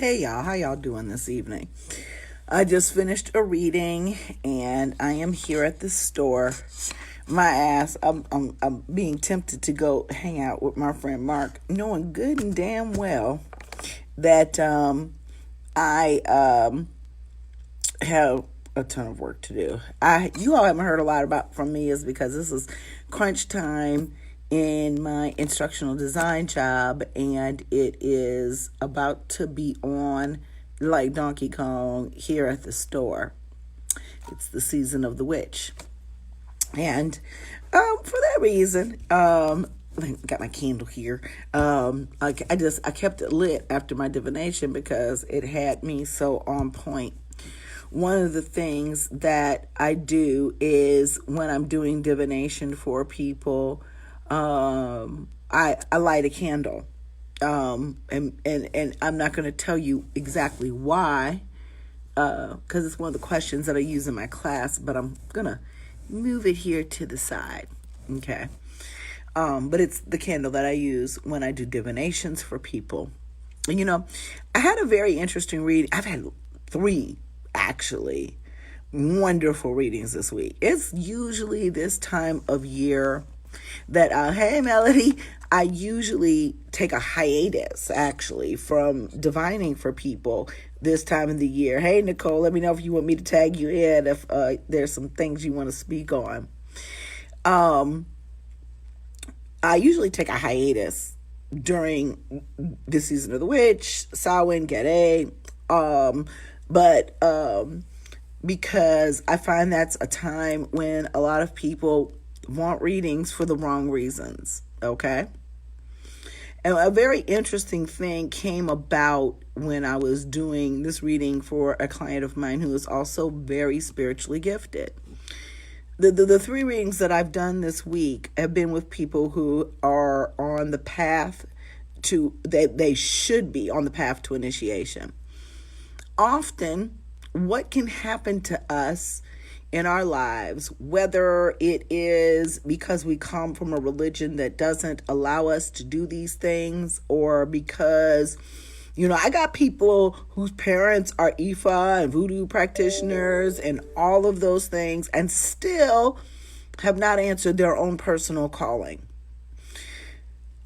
Hey y'all, how y'all doing this evening? I just finished a reading and I am here at the store. My ass, I'm being tempted to go hang out with my friend Mark, knowing good and damn well that I have a ton of work to do. You all haven't heard a lot about from me is because this is crunch time in my instructional design job, and it is about to be on like Donkey Kong here at the store. It's the season of the witch, and for that reason, I got my candle here. I kept it lit after my divination because it had me so on point. One of the things that I do is when I'm doing divination for people, I light a candle. And I'm not going to tell you exactly why, because it's one of the questions that I use in my class, but I'm going to move it here to the side. Okay. But it's the candle that I use when I do divinations for people. And, I had a very interesting reading. I've had 3 actually wonderful readings this week. It's usually this time of year that hey Melody, I usually take a hiatus actually from divining for people this time of the year. Hey Nicole, let me know if you want me to tag you in if there's some things you want to speak on. I usually take a hiatus during the season of the witch, Samhain, Gede, but because I find that's a time when a lot of people want readings for the wrong reasons, okay? And a very interesting thing came about when I was doing this reading for a client of mine who is also very spiritually gifted. The 3 readings that I've done this week have been with people who are on the path to, they should be on the path to initiation. Often, what can happen to us in our lives, whether it is because we come from a religion that doesn't allow us to do these things, or because, I got people whose parents are Ifa and voodoo practitioners and all of those things and still have not answered their own personal calling.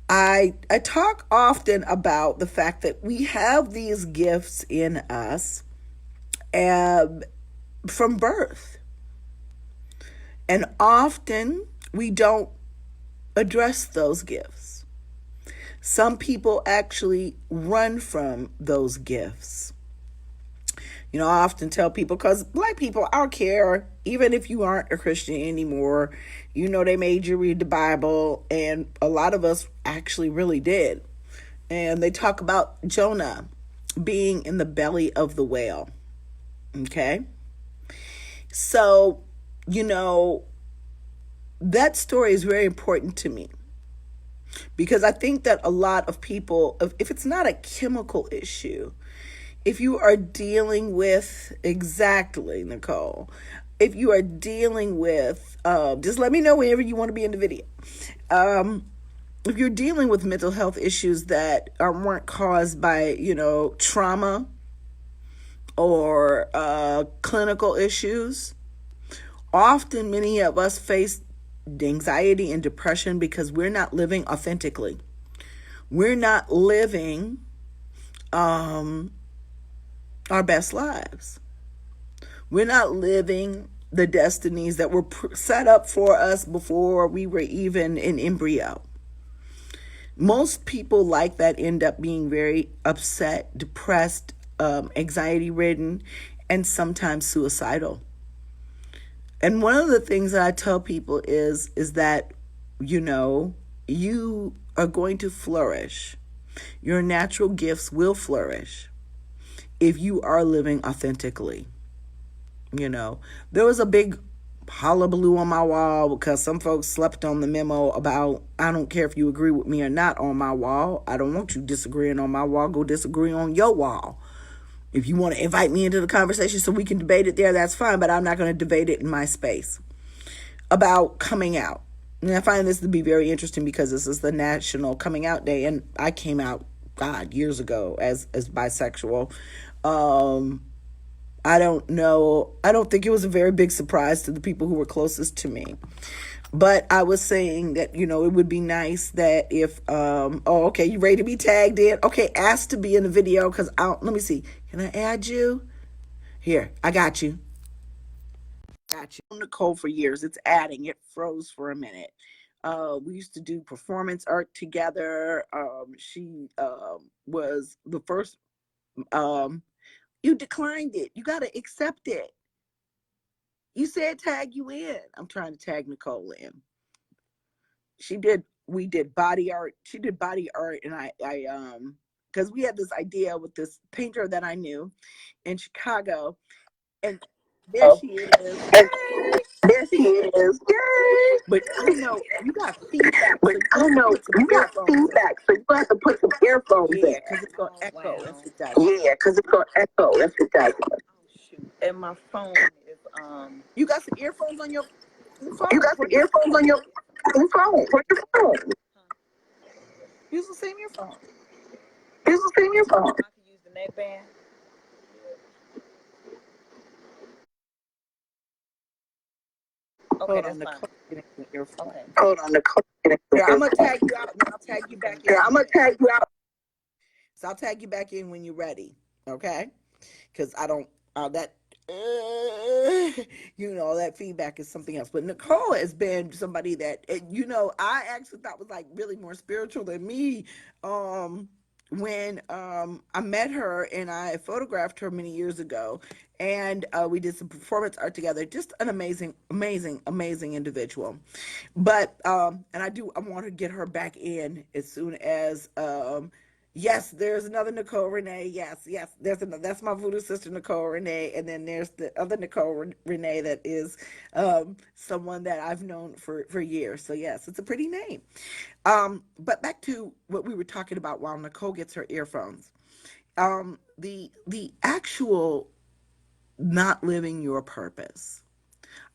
I talk often about the fact that we have these gifts in us from birth. And often we don't address those gifts. Some people actually run from those gifts. I often tell people, because Black people, I don't care, even if you aren't a Christian anymore, they made you read the Bible, and a lot of us actually really did. And they talk about Jonah being in the belly of the whale. Okay? So, that story is very important to me because I think that a lot of people, if it's not a chemical issue, if you are dealing with, exactly, Nicole, if you are dealing with, just let me know whenever you want to be in the video. If you're dealing with mental health issues that weren't caused by, trauma or clinical issues, often many of us face anxiety and depression because we're not living authentically. We're not living our best lives. We're not living the destinies that were set up for us before we were even an embryo. Most people like that end up being very upset, depressed, anxiety-ridden, and sometimes suicidal. And one of the things that I tell people is that, you are going to flourish. Your natural gifts will flourish if you are living authentically. There was a big hullabaloo on my wall because some folks slept on the memo about, I don't care if you agree with me or not on my wall. I don't want you disagreeing on my wall. Go disagree on your wall. If you want to invite me into the conversation so we can debate it there, that's fine, but I'm not going to debate it in my space. About coming out. And I find this to be very interesting because this is the National Coming Out Day, and I came out God, years ago as bisexual. Um, I don't know. I don't think it was a very big surprise to the people who were closest to me. But I was saying that, it would be nice that if oh, okay, you ready to be tagged in? Okay, ask to be in the video because I'll let me see. Can I add you? Here, I got you. Got you. Nicole for years. It's adding. It froze for a minute. We used to do performance art together. She was the first. Um, you declined it. You got to accept it. You said tag you in. I'm trying to tag Nicole in. She did. We did body art. She did body art, and because we had this idea with this painter that I knew in Chicago, and there Oh, she is. and Yay! there she is. Yay! But I know you got feedback, But so you I have to know put some you got earphones in. feedback, so you have to put some earphones in. Yeah, because it's gonna Oh, echo if wow. it doesn't. Yeah, because it's going to echo if it doesn't. Oh, shoot. And my phone is, You got some earphones on your you phone. got some earphones on your phone. For your phone. Use the same earphone. Use the same earphone. I can use the neckband. Okay, Hold that's on, fine. Nicole getting an earphone. Okay. Hold on, Nicole. Here, I'm gonna tag you out, and then I'll tag you back in Yeah, in I'm a going to minute. tag you out. So I'll tag you back in when you're ready. Okay? Because I don't that that feedback is something else. But Nicole has been somebody that I actually thought was like really more spiritual than me. When I met her and I photographed her many years ago, and we did some performance art together. Just an amazing, amazing, amazing individual. But and I want to get her back in as soon as yes, there's another Nicole Renee. Yes, yes, there's another. That's my voodoo sister Nicole Renee, and then there's the other Nicole Renee that is someone that I've known for years. So yes, it's a pretty name. But back to what we were talking about while Nicole gets her earphones. The actual not living your purpose.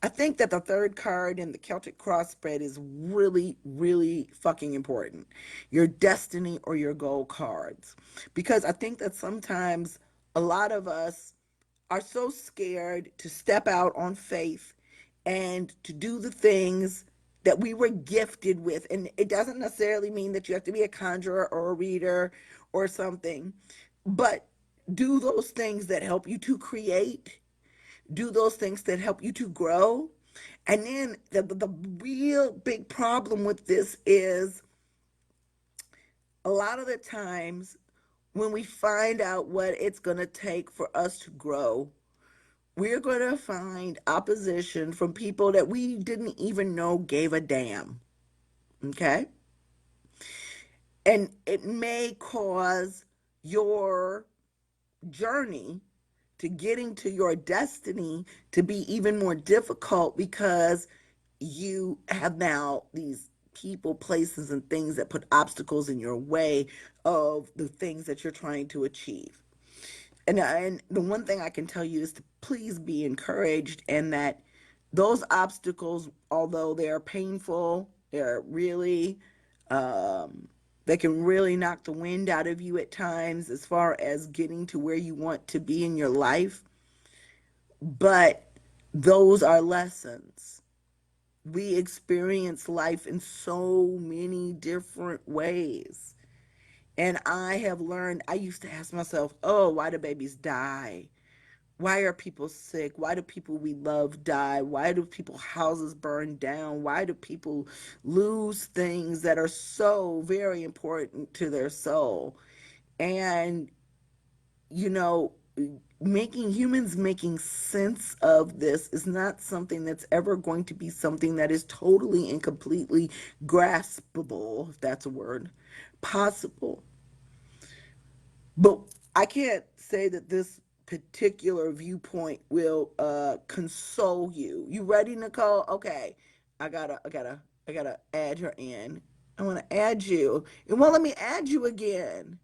I think that the third card in the Celtic cross spread is really, really fucking important. Your destiny or your goal cards. Because I think that sometimes a lot of us are so scared to step out on faith and to do the things that we were gifted with. And it doesn't necessarily mean that you have to be a conjurer or a reader or something, but do those things that help you to create, do those things that help you to grow. And then the real big problem with this is a lot of the times when we find out what it's going to take for us to grow, we're going to find opposition from people that we didn't even know gave a damn. Okay? And it may cause your journey to getting to your destiny to be even more difficult because you have now these people, places, and things that put obstacles in your way of the things that you're trying to achieve. And the one thing I can tell you is to please be encouraged, and that those obstacles, although they are painful, they're really they can really knock the wind out of you at times as far as getting to where you want to be in your life. But those are lessons. We experience life in so many different ways. And I have learned, I used to ask myself, oh, why do babies die? Why are people sick? Why do people we love die? Why do people houses burn down? Why do people lose things that are so very important to their soul? And, you know, making sense of this is not something that's ever going to be something that is totally and completely graspable, if that's a word, possible. But I can't say that this particular viewpoint will console you. You ready, Nicole? Okay. I gotta add her in. I want to add you. It won't let me add you again.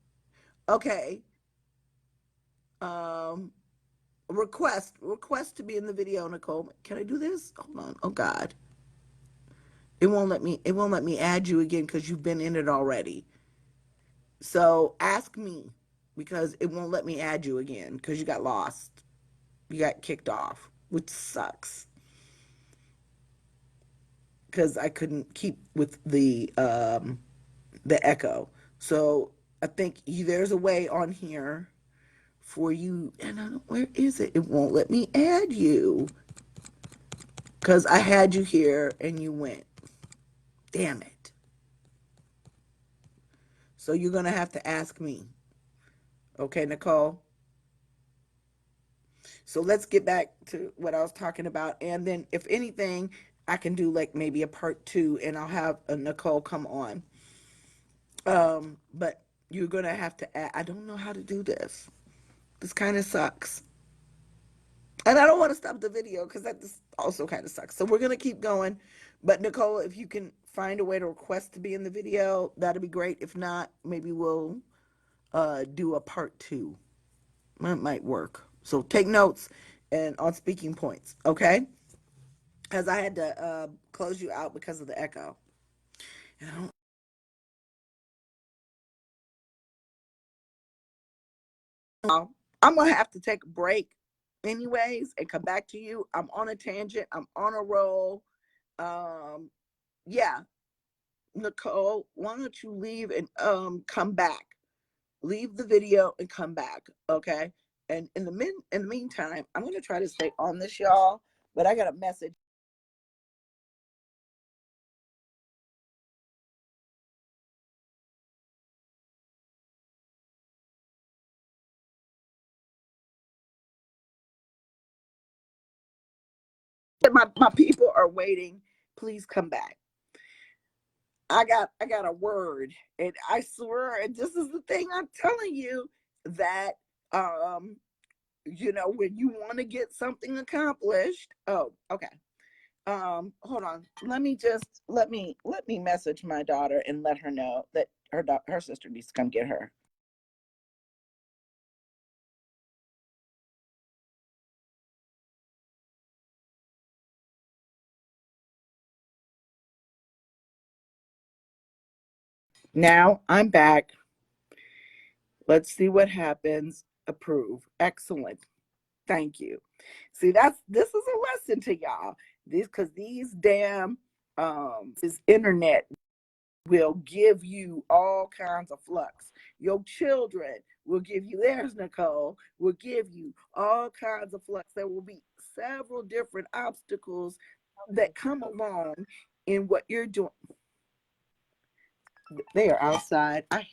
Okay. Um request to be in the video, Nicole. Can I do this? Hold on. Oh God. It won't let me add you again because you've been in it already. So ask me because it won't let me add you again because you got lost. You got kicked off, which sucks because I couldn't keep with the echo. So I think there's a way on here for you. And I don't, where is it? It won't let me add you because I had you here and you went. Damn it. So you're going to have to ask me. Okay, Nicole? So let's get back to what I was talking about. And then, if anything, I can do like maybe a part two and I'll have a Nicole come on. But you're going to have to add, I don't know how to do this. This kind of sucks. And I don't want to stop the video because that just also kind of sucks. So we're going to keep going. But Nicole, if you can find a way to request to be in the video, that'd be great. If not, maybe we'll do a part two. That might work. So take notes and on speaking points, okay? Because I had to close you out because of the echo. And I'm going to have to take a break anyways and come back to you. I'm on a tangent. I'm on a roll. Yeah. Nicole, why don't you leave and come back? Leave the video and come back, okay? And in the meantime, I'm going to try to stay on this, y'all, but I got a message. My people are waiting. Please come back. I got a word, and I swear, and this is the thing I'm telling you, that when you want to get something accomplished. Oh, okay. Hold on. Let me message my daughter and let her know that her sister needs to come get her. Now I'm back. Let's see what happens. Approve. Excellent. Thank you. See, this is a lesson to y'all. These damn this internet will give you all kinds of flux. Your children will give you, there's Nicole, will give you all kinds of flux. There will be several different obstacles that come along in what you're doing. They are outside. I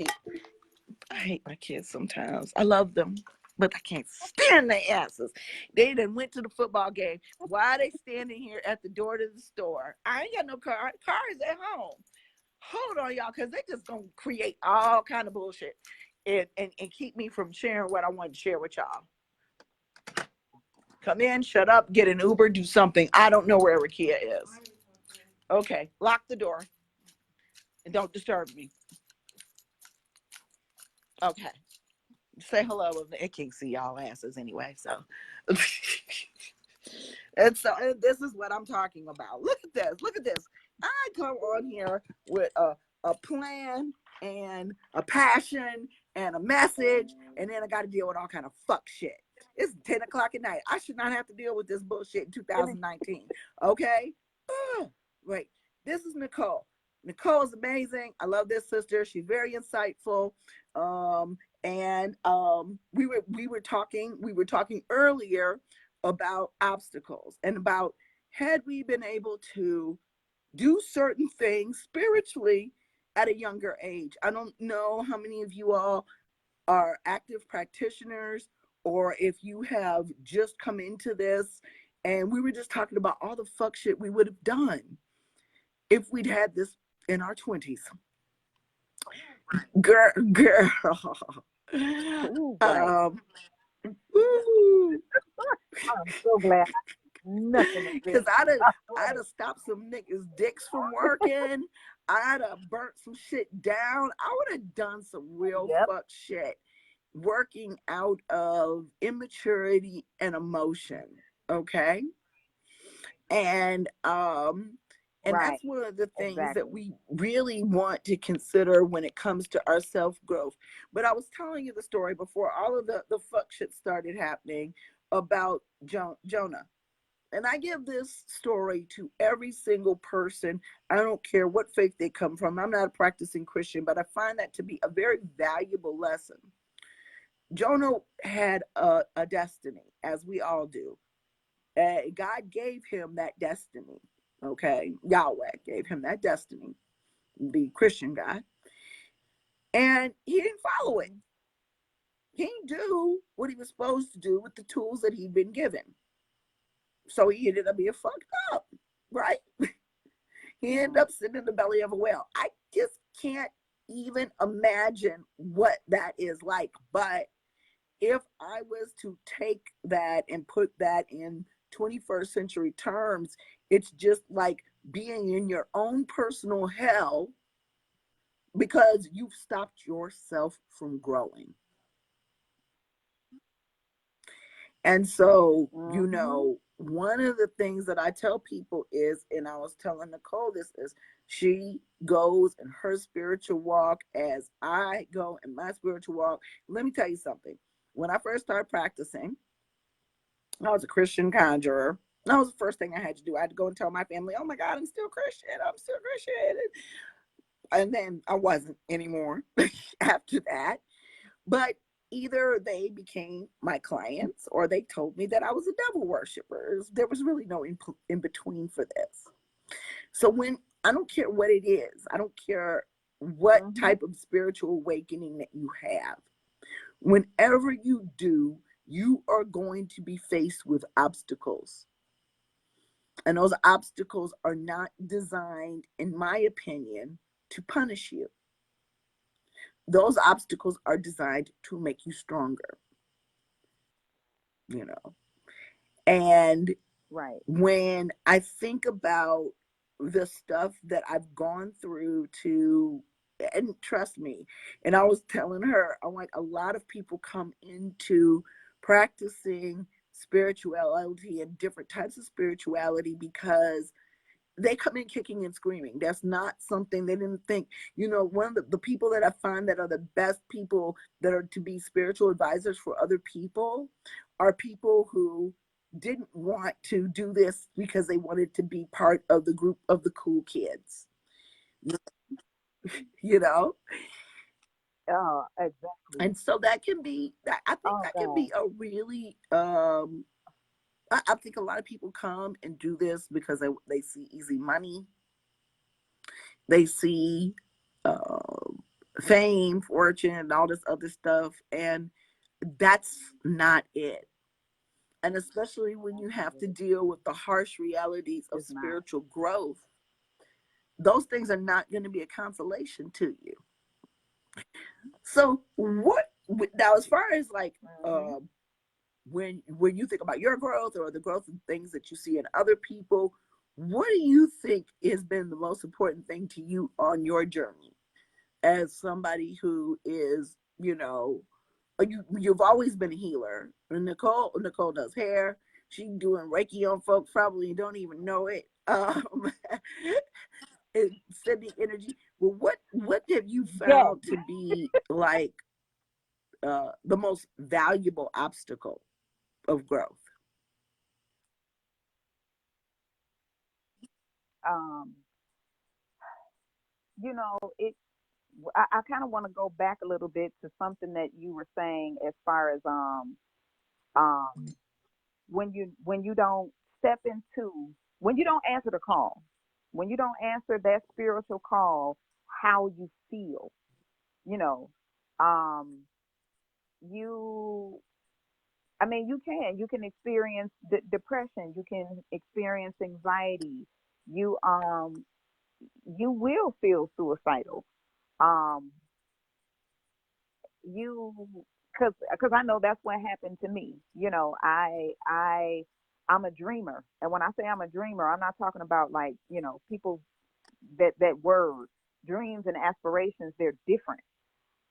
hate my kids sometimes. I love them, but I can't stand their asses. They done went to the football game. Why are they standing here at the door to the store? I ain't got no car. Car is at home. Hold on, y'all, because they just gonna create all kind of bullshit and keep me from sharing what I want to share with y'all. Come in, shut up, get an Uber, do something. I don't know where Rakia is. Okay, lock the door and don't disturb me. Okay. Say hello. It can't see y'all asses anyway, so. And so this is what I'm talking about. Look at this. Look at this. I come on here with a plan and a passion and a message, and then I got to deal with all kind of fuck shit. It's 10 o'clock at night. I should not have to deal with this bullshit in 2019. Okay? Wait. This is Nicole. Nicole is amazing. I love this sister. She's very insightful. And we were talking earlier about obstacles and about, had we been able to do certain things spiritually at a younger age. I don't know how many of you all are active practitioners or if you have just come into this, and we were just talking about all the fuck shit we would have done if we'd had this in our 20s. Girl. Ooh, um, I'm so glad nothing because I'd have stopped some niggas' dicks from working. I'd have burnt some shit down. I would have done some real fuck shit, working out of immaturity and emotion. Okay. And And Right. that's one of the things that Exactly. we really want to consider when it comes to our self growth. But I was telling you the story before all of the fuck shit started happening about Jonah. And I give this story to every single person. I don't care what faith they come from. I'm not a practicing Christian, but I find that to be a very valuable lesson. Jonah had a destiny, as we all do. God gave him that destiny. Okay, Yahweh gave him that destiny, the Christian guy, and he didn't follow it. Mm-hmm. He didn't do what he was supposed to do with the tools that he'd been given. So he ended up being fucked up, right? He ended Mm-hmm. up sitting in the belly of a whale. I just can't even imagine what that is like. But if I was to take that and put that in 21st century terms, it's just like being in your own personal hell because you've stopped yourself from growing. And so, Mm-hmm. one of the things that I tell people is, and I was telling Nicole this, is she goes in her spiritual walk as I go in my spiritual walk. Let me tell you something. When I first started practicing, I was a Christian conjurer. That was the first thing I had to do. I had to go and tell my family, oh my God, I'm still Christian. I'm still Christian. And then I wasn't anymore after that. But either they became my clients or they told me that I was a devil worshiper. There was really no in between for this. So when I don't care what it is, I don't care what Mm-hmm. type of spiritual awakening that you have. Whenever you do, you are going to be faced with obstacles. And those obstacles are not designed, in my opinion, to punish you. Those obstacles are designed to make you stronger, you know. And Right. when I think about the stuff that I've gone through to, and trust me, and I was telling her, I'm like, a lot of people come into practicing spirituality and different types of spirituality because they come in kicking and screaming. That's not something they didn't think. One of the people that I find that are the best people that are to be spiritual advisors for other people are people who didn't want to do this because they wanted to be part of the group of the cool kids. You know? Oh, exactly. And so that can be that I think Oh that can God. be a really I think a lot of people come and do this because they see easy money. They see uh, fame, fortune, and all this other stuff. And that's not it. And especially when you have to deal with the harsh realities of It's not. spiritual growth, those things are not going to be a consolation to you. So, what now, as far as like, Mm-hmm. when you think about your growth or the growth of things that you see in other people, what do you think has been the most important thing to you on your journey as somebody who is, you've always been a healer. And Nicole does hair. She doing Reiki on folks, probably don't even know it. And sending energy. Well, what have you Yes. found to be like the most valuable obstacle of growth? Um, it. I kind of want to go back a little bit to something that you were saying as far as um when you don't step into when you don't answer the call, when you don't answer that spiritual call, how you feel, you know, um you I mean, you can experience depression, you can experience anxiety, you you will feel suicidal. Um, you because I know that's what happened to me. I'm a dreamer, and when I say I'm a dreamer, I'm not talking about like people that word dreams and aspirations. They're different.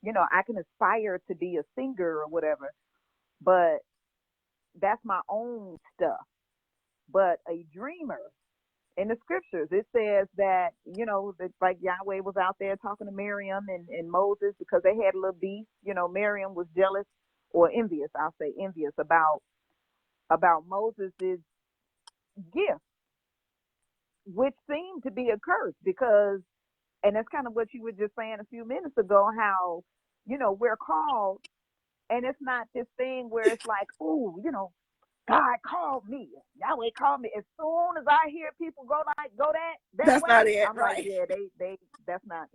I can aspire to be a singer or whatever, but that's my own stuff. But a dreamer in the scriptures. It says that, that like Yahweh was out there talking to Miriam and Moses because they had a little beef. Miriam was jealous or envious, I'll say envious about Moses's gift, which seemed to be a curse because, and that's kind of what you were just saying a few minutes ago, how, we're called, and it's not this thing where it's like, oh, God called me. Yahweh called me. As soon as I hear people go that That's way, not it, I'm like, right? yeah, they that's not.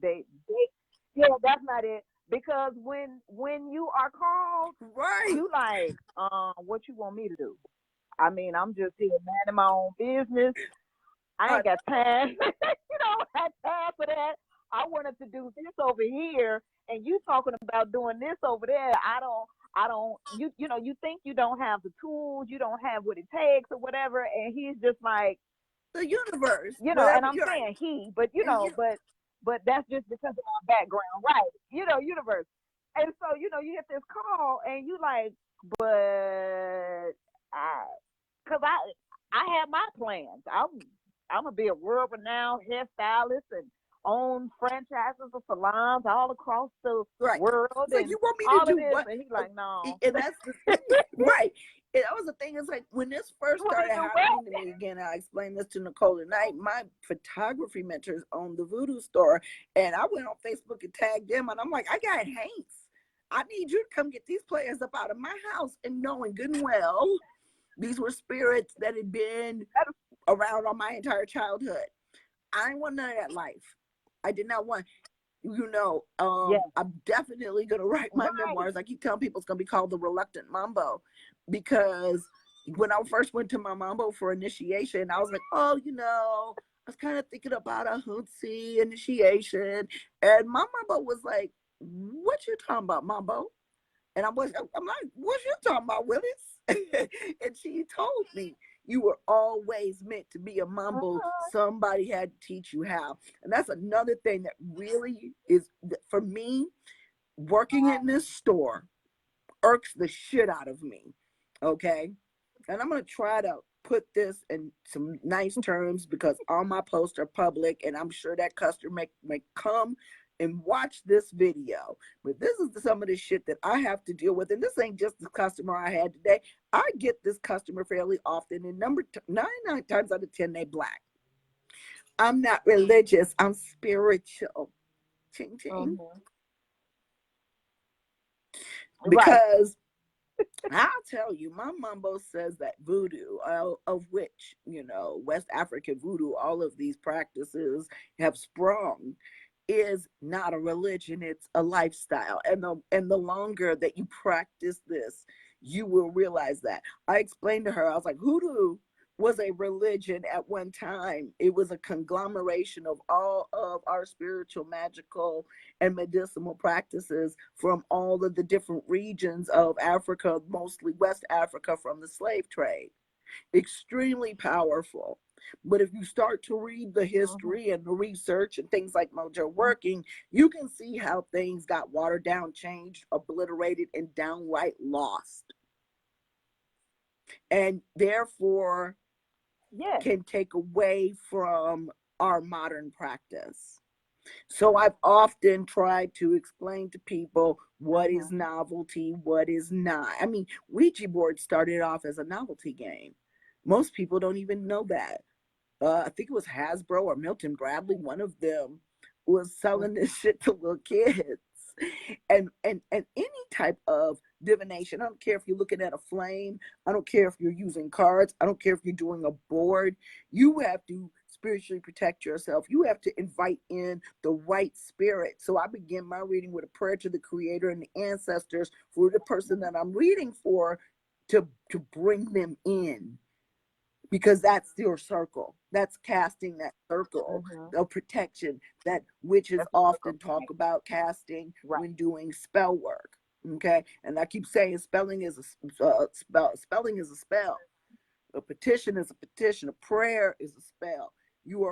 They yeah, that's not it. Because when you are called, Right. you like, what you want me to do? I mean, I'm just here minding my own business. I Uh, ain't got time. I have time for that. I wanted to do this over here, and you talking about doing this over there. I don't. You think you don't have the tools, you don't have what it takes, or whatever. And he's just like, the universe, and whatever I'm you're right. saying he, but And you, but that's just because of my background, right? Universe. And so, you get this call, and you like, but I, cause I have my plans. I'm gonna be a world renowned hairstylist and own franchises of salons all across the right. world It's like, and you want me to all of do this. what? And he's Uh, like, no. And that's the thing, right? And that was the thing. It's like when this You first want me started to do happening to what? me again. I explained this to Nicole tonight. My photography mentors own the Voodoo store, and I went on Facebook and tagged them, and I'm like, I got Hanks. I need you to come get these players up out of my house. And knowing good and well, these were spirits that had been around all my entire childhood. I didn't want none of that life. I did not want, Yeah, I'm definitely gonna write my right. memoirs. I keep telling people it's gonna be called The Reluctant Mambo, because when I first went to my mambo for initiation, I was like, oh, I was kind of thinking about a Hootsie initiation, and my mambo was like, what you talking about, mambo? And I'm like, what you talking about, Willis? And she told me, you were always meant to be a mambo. Uh-huh. Somebody had to teach you how. And that's another thing that really is, for me, working in this store irks the shit out of me. Okay. And I'm going to try to put this in some nice terms because all my posts are public, and I'm sure that customer may come and watch this video. But this is some of the shit that I have to deal with. And this ain't just the customer I had today. I get this customer fairly often, and 99 times out of 10, they Black. I'm not religious, I'm spiritual. Ching ching. Hmm. Right. Because I'll tell you, my mambo says that voodoo, of which, West African voodoo, all of these practices have sprung, is not a religion, it's a lifestyle. And the longer that you practice this, you will realize that. I explained to her, I was like, hoodoo was a religion at one time. It was a conglomeration of all of our spiritual, magical, and medicinal practices from all of the different regions of Africa, mostly West Africa, from the slave trade. Extremely powerful. But if you start to read the Hmm. history and the research and things like Mojo Working, you can see how things got watered down, changed, obliterated, and downright lost. And therefore Yes. can take away from our modern practice. So I've often tried to explain to people what is Hmm. novelty, what is not. I mean, Ouija board started off as a novelty game. Most people don't even know that. I think it was Hasbro or Milton Bradley, one of them was selling this shit to little kids. And any type of divination, I don't care if you're looking at a flame, I don't care if you're using cards, I don't care if you're doing a board, you have to spiritually protect yourself. You have to invite in the right spirit. So I begin my reading with a prayer to the creator and the ancestors for the person that I'm reading for, to bring them in, because that's your circle. That's casting that circle Hmm. of protection that witches That's a circle. often Right. talk about casting Right. when doing spell work. Okay, and I keep saying spelling is a spell. Spelling is a spell. A petition is a petition. A prayer is a spell. You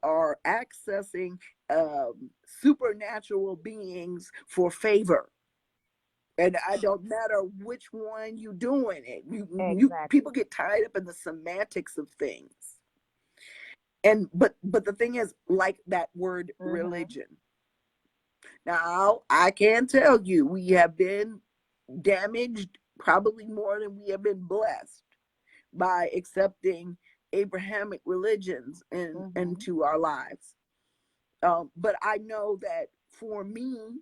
are accessing supernatural beings for favor. And I don't matter which one you doing it. You Exactly. people get tied up in the semantics of things. And but the thing is, like that word Mhm. religion. Now I can tell you we have been damaged probably more than we have been blessed by accepting Abrahamic religions Mhm. into our lives. But I know that for me,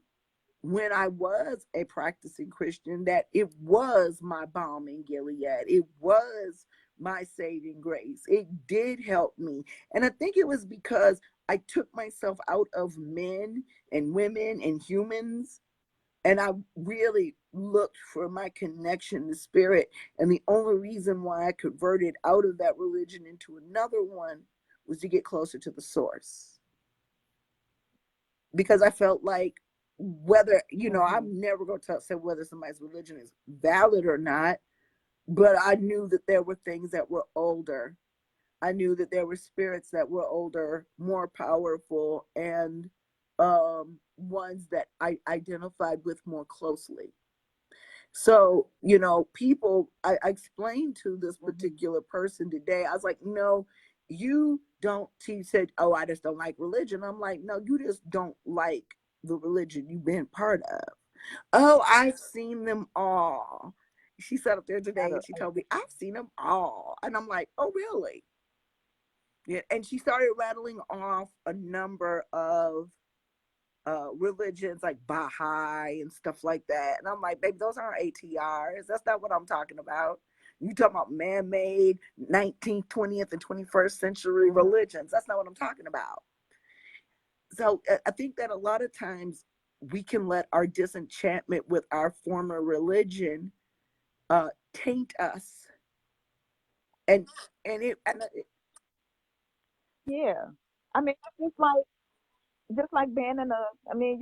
when I was a practicing Christian, that it was my balm in Gilead. It was my saving grace. It did help me. And I think it was because I took myself out of men and women and humans, and I really looked for my connection to spirit. And the only reason why I converted out of that religion into another one was to get closer to the source, because I felt like, whether, Mhm. I'm never going to say whether somebody's religion is valid or not, but I knew that there were things that were older. I knew that there were spirits that were older, more powerful, and ones that I identified with more closely. So, people, I explained to this Mhm. particular person today, I was like, no, you don't, he said, oh, I just don't like religion. I'm like, no, you just don't like the religion you've been part of. Oh, I've seen them all. She sat up there I today and don't, she told me, I've seen them all. And I'm like, oh, really? Yeah. And she started rattling off a number of religions like Baha'i and stuff like that. And I'm like, babe, those aren't ATRs. That's not what I'm talking about. You talking about man-made 19th, 20th, and 21st century mhm. religions. That's not what I'm talking about. So I think that a lot of times we can let our disenchantment with our former religion taint us. And it, Yeah. I mean, just like being in a, I mean,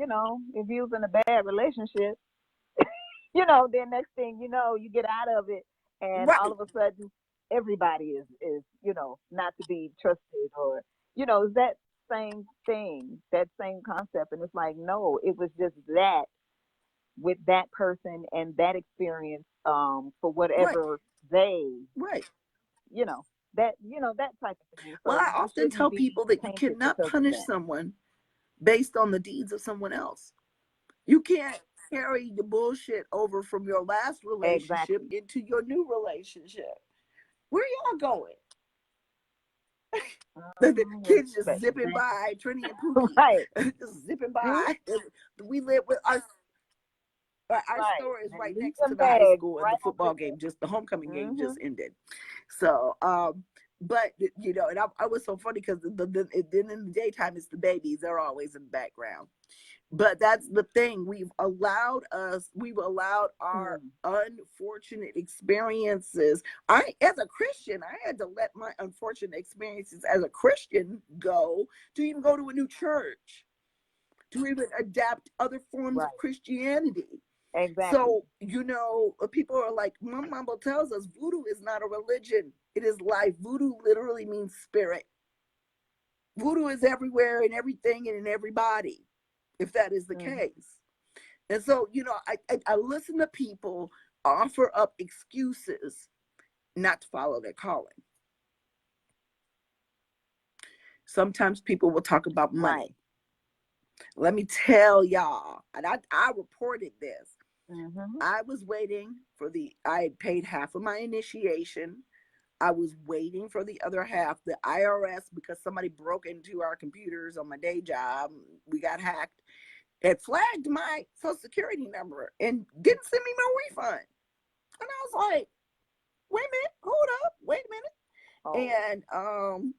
if you was in a bad relationship, then next thing you know, you get out of it, and all right, of a sudden, everybody is not to be trusted, or it's that same thing, that same concept, and it's like, no, it was just that with that person and that experience, for right, whatever they, right. you know, that type of thing. Well, So I you often shouldn't tell be people that you tainted cannot because of punish that. someone based on the deeds of someone else. You can't carry the bullshit over from your last relationship Exactly. into your new relationship. Where y'all going? The kids just zipping Exactly. by, Trini and Pookie Right. just zipping Hmm? by. We live with our Right. store is And right leave next to them the high bags school, and right the over football game just the homecoming there. game Hmm. just ended. So but and I was so funny because then in the daytime it's the babies, they're always in the background. But that's the thing, we've allowed our Hmm. unfortunate experiences. I, as a Christian, I had to let my unfortunate experiences as a Christian go, to even go to a new church, to even adapt other forms of Right. Christianity. Exactly. So, people are like, my mama tells us voodoo is not a religion, it is life. Voodoo literally means spirit. Voodoo is everywhere and everything and in everybody, if that is the Hmm. case. And so, I listen to people offer up excuses not to follow their calling. Sometimes people will talk about Right. money. Let me tell y'all, and I reported this. Hmm. I was waiting for I had paid half of my initiation. I was waiting for the other half. The IRS, because somebody broke into our computers on my day job, we got hacked. It flagged my social security number and didn't send me my refund. And I was like, wait a minute, hold up, wait a minute. Oh. And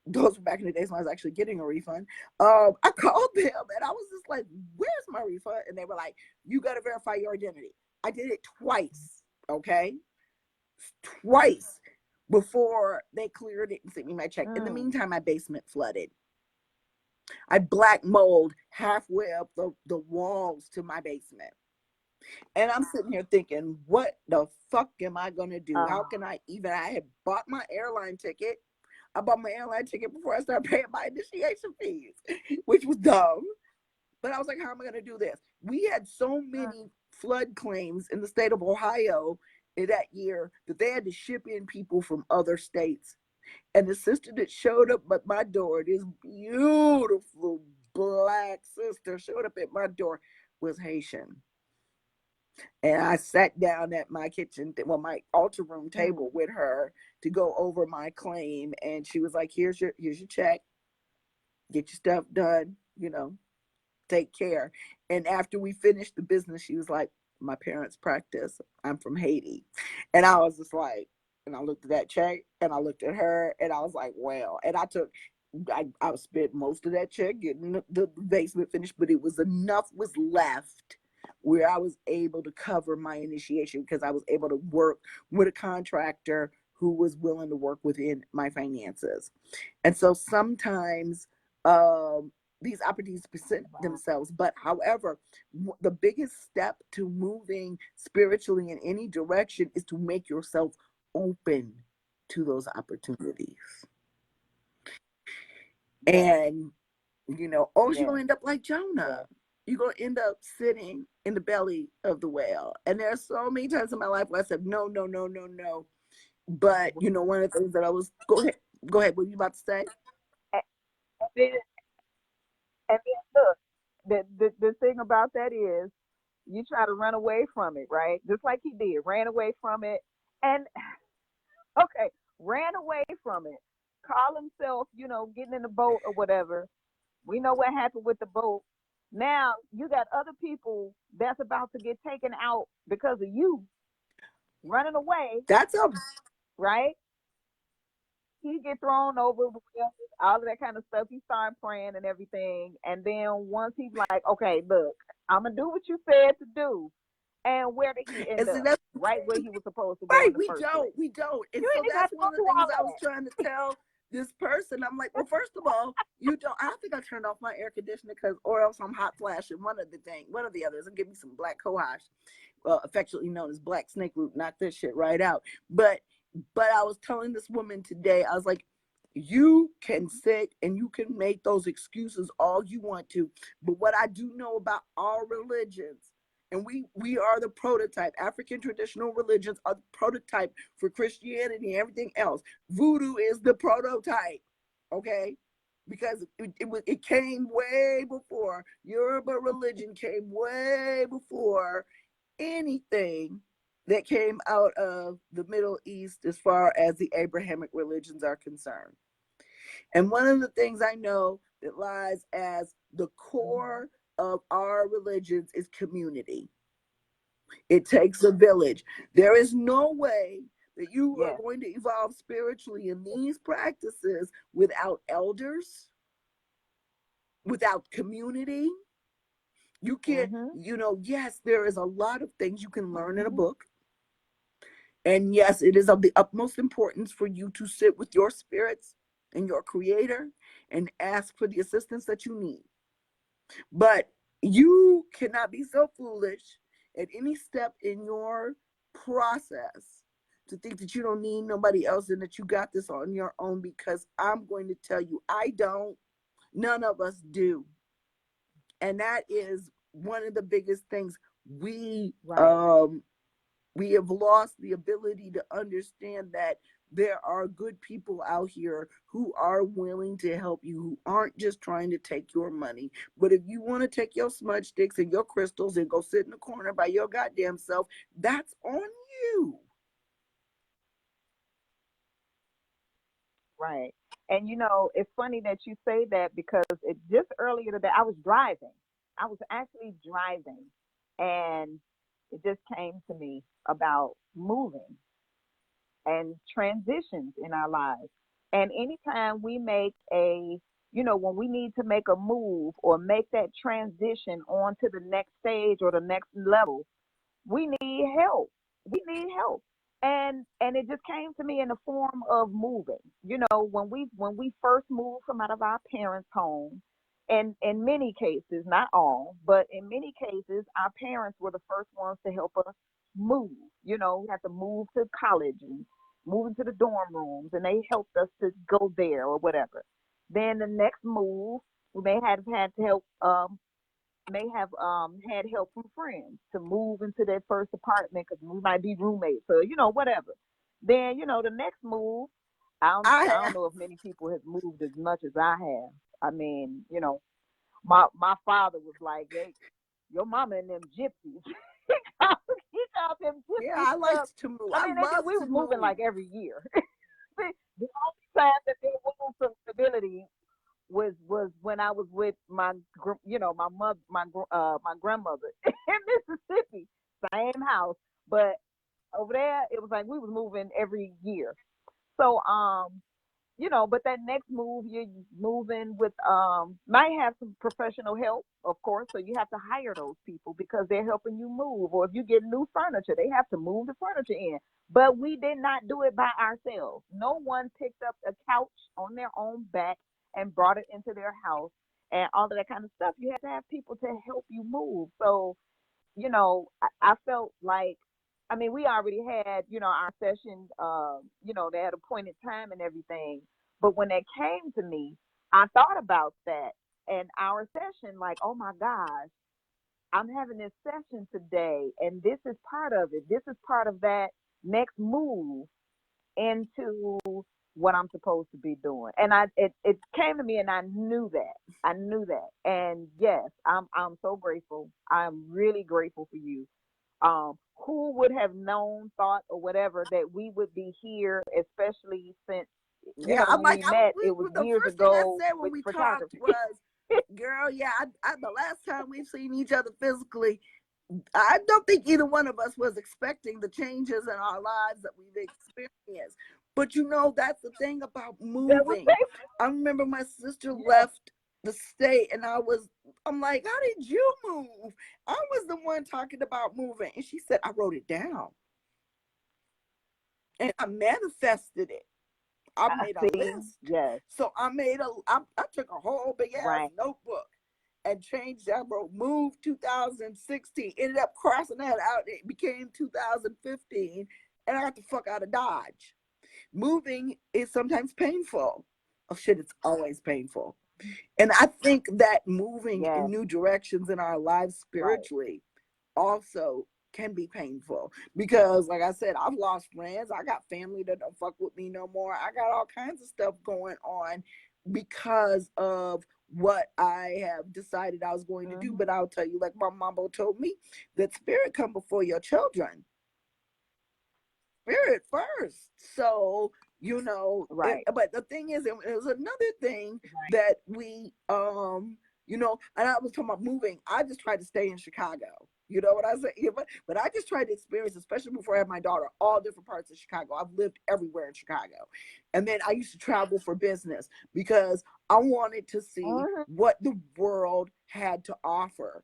those were back in the days when I was actually getting a refund. I called them and I was just like, where's my refund? And they were like, you got to verify your identity. I did it twice, okay? Twice before they cleared it and sent me my check. In the Mm. meantime, my basement flooded. I black mold halfway up the walls to my basement. And I'm sitting here thinking, what the fuck am I gonna do? How Uh, can I had bought my airline ticket. I bought my airline ticket before I started paying my initiation fees, which was dumb. But I was like, how am I gonna do this? We had so mm. many flood claims in the state of Ohio in that year that they had to ship in people from other states. And the sister that showed up at my door, this beautiful black sister showed up at my door, was Haitian. And I sat down at my my altar room Mm. table with her to go over my claim. And she was like, here's your check. Get your stuff done, take care. And after we finished the business, she was like, my parents practice. I'm from Haiti. And I was just like, and I looked at that check and I looked at her and I was like, well, and I spent most of that check getting the basement finished, but it was enough was left where I was able to cover my initiation because I was able to work with a contractor who was willing to work within my finances. And so sometimes these opportunities present Wow. themselves. But however, the biggest step to moving spiritually in any direction is to make yourself open to those opportunities. Yes. And, or you're Yes. going to end up like Jonah. Yes. You're going to end up sitting in the belly of the whale. And there are so many times in my life where I said, no, no, no, no, no. But, one of the things that I was, go ahead, what were you about to say? And then, and then look, the thing about that is you try to run away from it, right? Just like he did, ran away from it. And okay, ran away from it. Call himself, getting in the boat or whatever. We know what happened with the boat. Now you got other people that's about to get taken out because of you running away, That's a right? He get thrown over, all of that kind of stuff. He started praying and everything, and then once he's like, "Okay, look, I'm gonna do what you said to do," and where did he end and see up? that's Right where he was supposed to go right. in the first place. We don't. And You so ain't even that's have to one go of the through things all I was of trying to tell this person. I'm like, well, first of all, you don't. I think I turned off my air conditioner because, or else I'm hot flashing one of the others, and give me some black cohosh, well, affectionately known as black snake root. Knock this shit right out. But I was telling this woman today, I was like, you can sit and you can make those excuses all you want to, but what I do know about all religions, and we are the prototype. African traditional religions are the prototype for Christianity and everything else. Voodoo is the prototype, okay? Because it came way before. Yoruba religion came way before anything that came out of the Middle East as far as the Abrahamic religions are concerned. And one of the things I know that lies as the Mhm. core of our religions is community. It takes a village. There is no way that you are Yes. going to evolve spiritually in these practices without elders, without community. You can't, Mhm. yes, there is a lot of things you can learn in a Mhm. book. And yes, it is of the utmost importance for you to sit with your spirits and your creator and ask for the assistance that you need. But you cannot be so foolish at any step in your process to think that you don't need nobody else and that you got this on your own, because I'm going to tell you, I don't. None of us do. And that is one of the biggest things. We Right. um we have lost the ability to understand that there are good people out here who are willing to help you, who aren't just trying to take your money. But if you want to take your smudge sticks and your crystals and go sit in the corner by your goddamn self, that's on you. Right. And it's funny that you say that because it just earlier today I was driving. I was actually driving and it just came to me about moving and transitions in our lives. And anytime we make when we need to make a move or make that transition on to the next stage or the next level, we need help. We need help. And it just came to me in the form of moving. When we first moved from out of our parents' home, and in many cases, not all, but in many cases, our parents were the first ones to help us move. We had to move to college and move into the dorm rooms, and they helped us to go there or whatever. Then the next move, we may have had to help may have had help from friends to move into that first apartment because we might be roommates or whatever. Then the next move, I I don't know if many people have moved as much as I have. I mean, my father was like, "Hey, your mama and them gypsies." he called them yeah, gypsy I stuff. liked to move. I I mean, love we to was moving move. like every year. The only time that there was some stability was when I was with my mother, my grandmother in Mississippi, same house, but over there it was like we was moving every year. So but that next move you're moving with might have some professional help, of course. So you have to hire those people because they're helping you move. Or if you get new furniture, they have to move the furniture in. But we did not do it by ourselves. No one picked up a couch on their own back and brought it into their house and all of that kind of stuff. You have to have people to help you move. So I felt like, I mean, we already had, our session, they had appointed time and everything. But when that came to me, I thought about that and our session, like, oh my gosh, I'm having this session today, and this is part of it. This is part of that next move into what I'm supposed to be doing. And it came to me and I knew that. I knew that. And yes, I'm so grateful. I'm really grateful for you. Who would have known, thought, or whatever that we would be here, especially since Yeah, I'm when like, we met, it was the years first thing I ago said when with we talked photography. was, girl, yeah, the last time we've seen each other physically, I don't think either one of us was expecting the changes in our lives that we've experienced. But that's the thing about That was moving. safe. I remember my sister Yes. left the state, and I'm like, how did you move? I was the one talking about moving. And she said, I wrote it down and I manifested it. I I made a see. list. Yes. So I took a whole big ass Right. notebook and changed that. I wrote move 2016. Ended up crossing that out. It became 2015. And I got the fuck out of Dodge. Moving is sometimes painful. Oh shit, it's always painful. And I think that moving in Yes. new directions in our lives Right. spiritually also can be painful because like I said, I've lost friends. I got family that don't fuck with me no more. I got all kinds of stuff going on because of what I have decided I was going to do. Hmm. But I'll tell you, like my mama told me, that spirit come before your children. Spirit first. So Right. but the thing is, it was another thing Right. that we and I was talking about moving. I just tried to stay in Chicago. You know what I say? Yeah, but I just tried to experience, especially before I had my daughter, all different parts of Chicago. I've lived everywhere in Chicago. And then I used to travel for business because I wanted to see Hmm. what the world had to offer.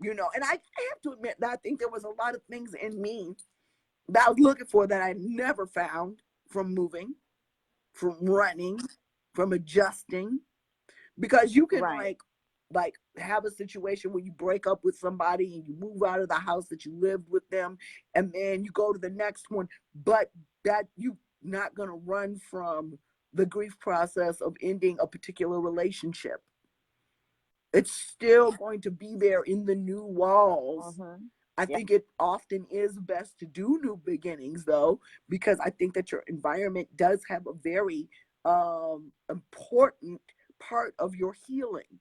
And I have to admit that I think there was a lot of things in me that I was looking for that I never found from moving, from running, from adjusting. Because you can Right. like have a situation where you break up with somebody and you move out of the house that you lived with them, and then you go to the next one, but that you not gonna run from the grief process of ending a particular relationship. It's still going to be there in the new walls. Hmm. I Yeah. think it often is best to do new beginnings though, because I think that your environment does have a very important part of your healing.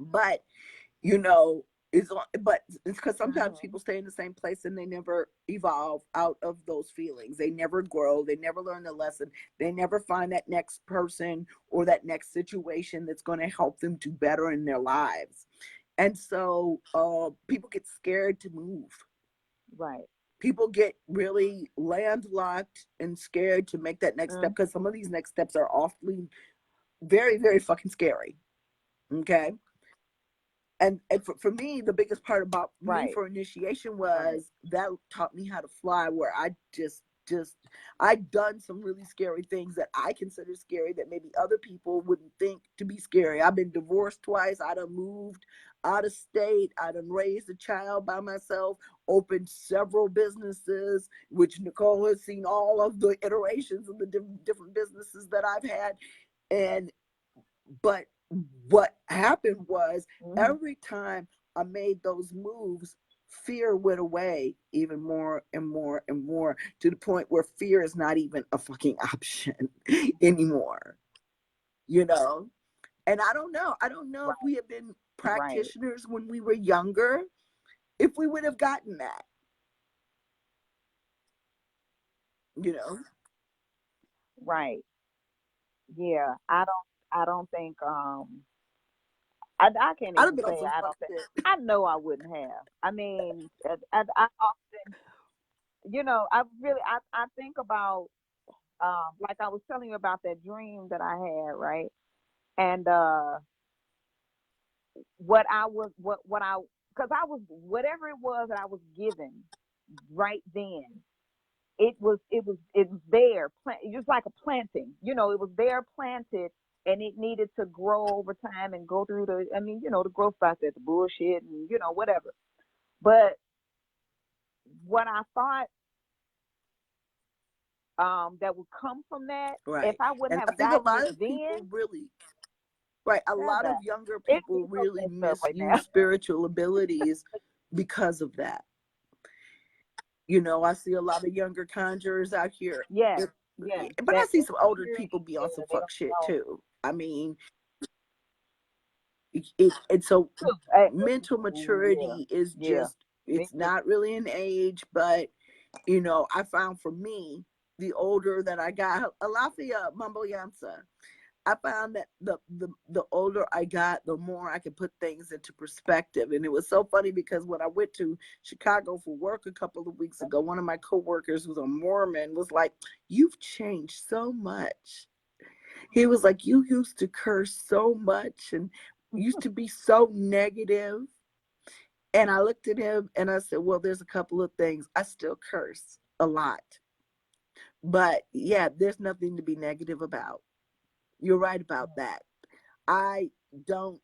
But you know it's because sometimes Hmm. people stay in the same place and they never evolve out of those feelings. They never grow, they never learn the lesson, they never find that next person or that next situation that's going to help them do better in their lives. And so people get scared to move. Right. People get really landlocked and scared to make that next step Mm. because some of these next steps are awfully very, very fucking scary. Okay. And for me, the biggest part about me Right. for initiation Right. was that taught me how to fly, where I just I'd done some really scary things that I consider scary that maybe other people wouldn't think to be scary. I've been divorced twice. I done moved out of state. I done raised a child by myself, opened several businesses, which Nicole has seen all of the iterations of the different businesses that I've had. And but what happened was Hmm. every time I made those moves, fear went away even more and more and more, to the point where fear is not even a fucking option anymore, you know? And I don't know if Right. we had been Right. practitioners when we were younger, if we would have gotten that, you know? Right. Yeah. I don't think I can't I'd have even been on say some I fuck don't think shit. I know I wouldn't have. I mean, I often, I really I think about like I was telling you about that dream that I had, right? And what I was what I because I was whatever it was that I was given right then. It was there, just like a planting. It was there planted, and it needed to grow over time and go through the. I mean, the growth process, the bullshit, and whatever. But what I thought that would come from that, if Right. I wouldn't And I have think a gotten lot it of then, people really, right, a that lot that of younger it people is so really messed up right now. misuse spiritual abilities because of that. I see a lot of younger conjurers out here. Yes, It, yes, but I that see some older people insecurity. be on Yeah, some they fuck don't shit know. too. I mean, and so mental Yeah, maturity is yeah. just, Me it's too. not really an age, but I found for me, the older that I got, Alafia Mambo Yansa, I found that the older I got, the more I could put things into perspective. And it was so funny because when I went to Chicago for work a couple of weeks ago, one of my coworkers who's a Mormon was like, "You've changed so much." He was like, "You used to curse so much and used to be so negative." And I looked at him and I said, "Well, there's a couple of things. I still curse a lot. But yeah, there's nothing to be negative about. You're right about that. I don't,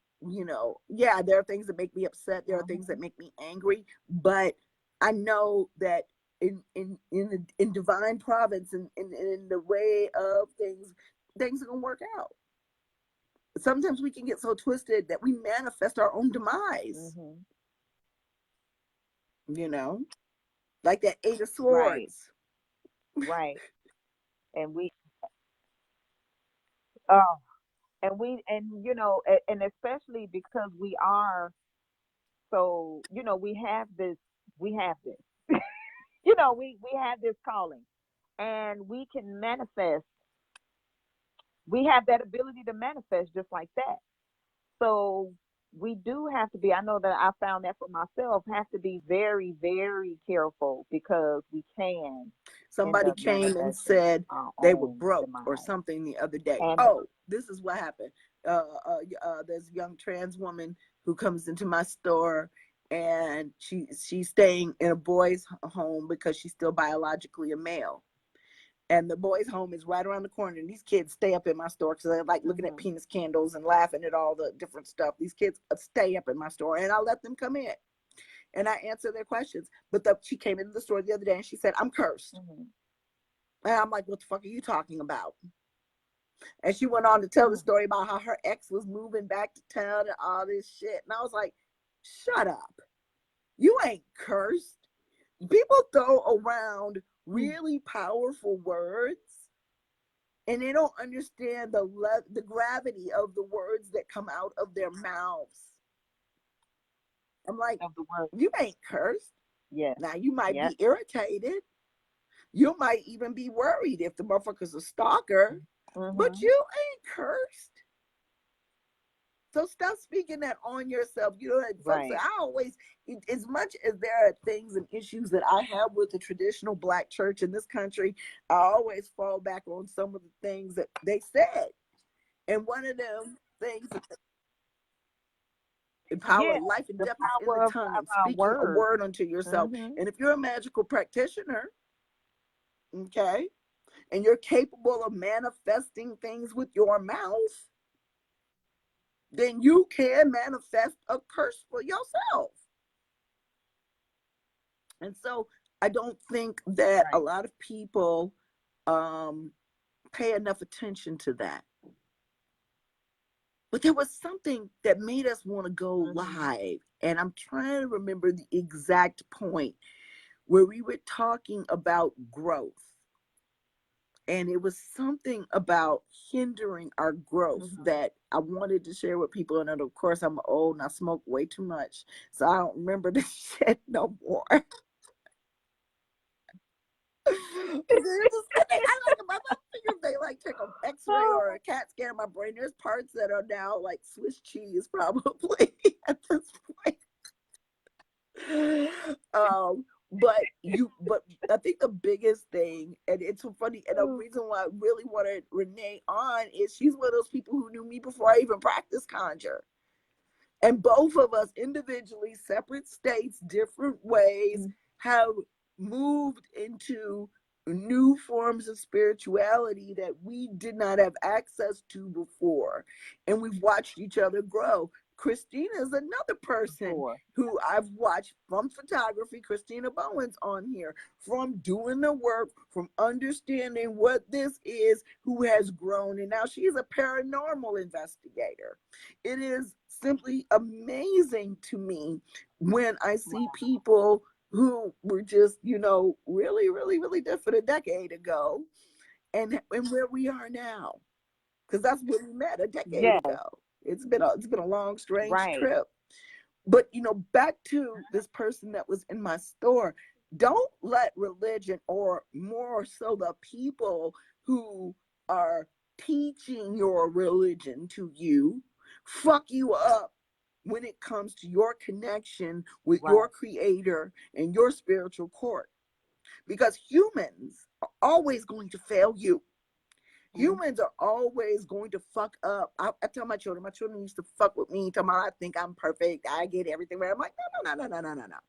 yeah, there are things that make me upset. There are things that Hmm. make me angry, but I know that in divine providence and in the way of things are gonna work out. Sometimes we can get so twisted that we manifest our own demise, Hmm. you know, like that Eight of Right, Swords. right. And we, oh, and especially because we are so, we have this, we have this calling, and we can manifest. We have that ability to manifest just like that. So we do have to be, I know that I found that for myself, have to be very, very careful because we can end Somebody up came and manifesting said our they were own broke or demise. something the other day. And Oh, this is what happened. There's a young trans woman who comes into my store, and she's staying in a boys' home because she's still biologically a male. And the boys' home is right around the corner. And these kids stay up in my store because they're like looking at hmm penis candles and laughing at all the different stuff. These kids stay up in my store, and I let them come in and I answer their questions. But she came into the store the other day and she said, "I'm cursed." hmm And I'm like, "What the fuck are you talking about?" And she went on to tell the hmm story about how her ex was moving back to town and all this shit. And I was like, "Shut up. You ain't cursed." People throw around really powerful words and they don't understand the gravity of the words that come out of their mouths. I'm like, of the word. "You ain't cursed." Yes. Now you might Yep. be irritated. You might even be worried if the motherfucker's a stalker, but hmm you ain't cursed. So stop speaking that on yourself. Folks say, Right. I always, as much as there are things and issues that I have with the traditional Black church in this country, I always fall back on some of the things that they said. And one of them things, the power Yeah. of life and The death is in the power tongue, of and our speaking a words. word unto yourself. Hmm. And if you're a magical practitioner, okay, and you're capable of manifesting things with your mouth, then you can manifest a curse for yourself. And so I don't think that a Right. lot of people um, pay enough attention to that. but there was something that made us want to go Mhm. live. And I'm trying to remember the exact point where we were talking about growth. And it was something about hindering our growth Mhm. that I wanted to share with people. And of course, I'm old and I smoke way too much, so I don't remember this shit no more. I like my fingers. They like take an X-ray or a CAT scan of my brain. There's parts that are now like Swiss cheese, probably at this point. But I think the biggest thing, and it's so funny, and the reason why I really wanted Renee on is she's one of those people who knew me before I even practiced conjure. And both of us individually, separate states, different ways, Mhm. have moved into new forms of spirituality that we did not have access to before. And we've watched each other grow. Christina is another person Sure. who I've watched from photography. Christina Bowen's on here, from doing the work, from understanding what this is, who has grown. And now she's a paranormal investigator. It is simply amazing to me when I see Wow. people who were just, really, really, really different a decade ago, and where we are now. Because that's where we met a decade Yes. ago. It's been a long, strange Right. trip. But back to this person that was in my store. Don't let religion, or more so the people who are teaching your religion to you, fuck you up when it comes to your connection with your Right. creator and your spiritual court. Because humans are always going to fail you. Mhm. Humans are always going to fuck up. I tell my children used to fuck with me, tell me I think I'm perfect, I get everything right. I'm like, no, no, no, no, no, no, no.